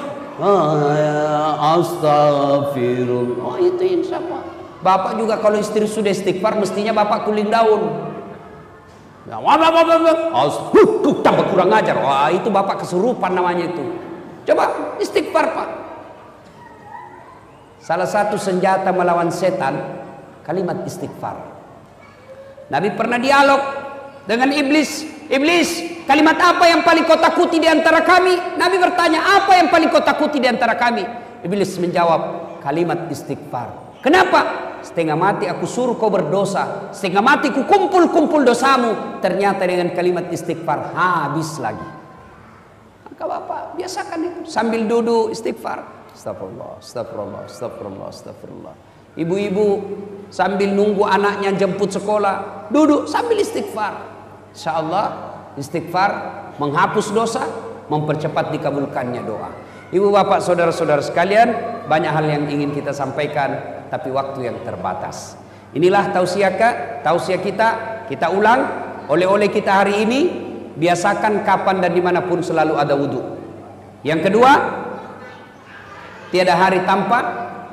Speaker 1: astaghfirullah. Oh, itu insya Allah. Bapak juga kalau istri sudah istighfar, mestinya bapak kuling daun. Tambah kurang ajar. Wah, itu bapak kesurupan namanya itu. Coba istighfar, Pak. Salah satu senjata melawan setan, kalimat istighfar. Nabi pernah dialog dengan iblis. "Iblis, kalimat apa yang paling kau takuti di antara kami?" Nabi bertanya, "Apa yang paling kau takuti di antara kami?" Iblis menjawab, "Kalimat istighfar." "Kenapa?" "Setengah mati aku suruh kau berdosa, setengah mati ku kumpul-kumpul dosamu, ternyata dengan kalimat istighfar habis lagi." Maka Bapak biasakan itu sambil duduk istighfar. Astagfirullah, astagfirullah, astagfirullah, astagfirullah. Ibu-ibu sambil nunggu anaknya jemput sekolah, duduk sambil istighfar. Insyaallah istighfar menghapus dosa, mempercepat dikabulkannya doa. Ibu bapak saudara-saudara sekalian, banyak hal yang ingin kita sampaikan, tapi waktu yang terbatas. Inilah tausiah kita ulang. Oleh-oleh kita hari ini, biasakan kapan dan dimanapun selalu ada wudhu. Yang kedua, tiada hari tanpa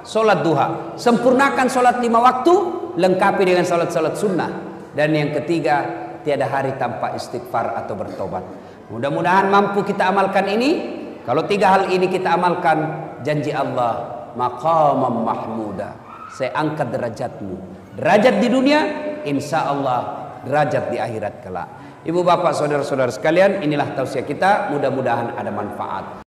Speaker 1: solat duha. Sempurnakan solat 5 waktu, lengkapi dengan solat-solat sunnah. Dan yang ketiga, tiada hari tanpa istighfar atau bertobat. Mudah-mudahan mampu kita amalkan ini. Kalau 3 hal ini kita amalkan, janji Allah, maqamam mahmuda, saya angkat derajatmu. Derajat di dunia, insya Allah derajat di akhirat kelak. Ibu bapak saudara-saudara sekalian, inilah tausiah kita, mudah-mudahan ada manfaat.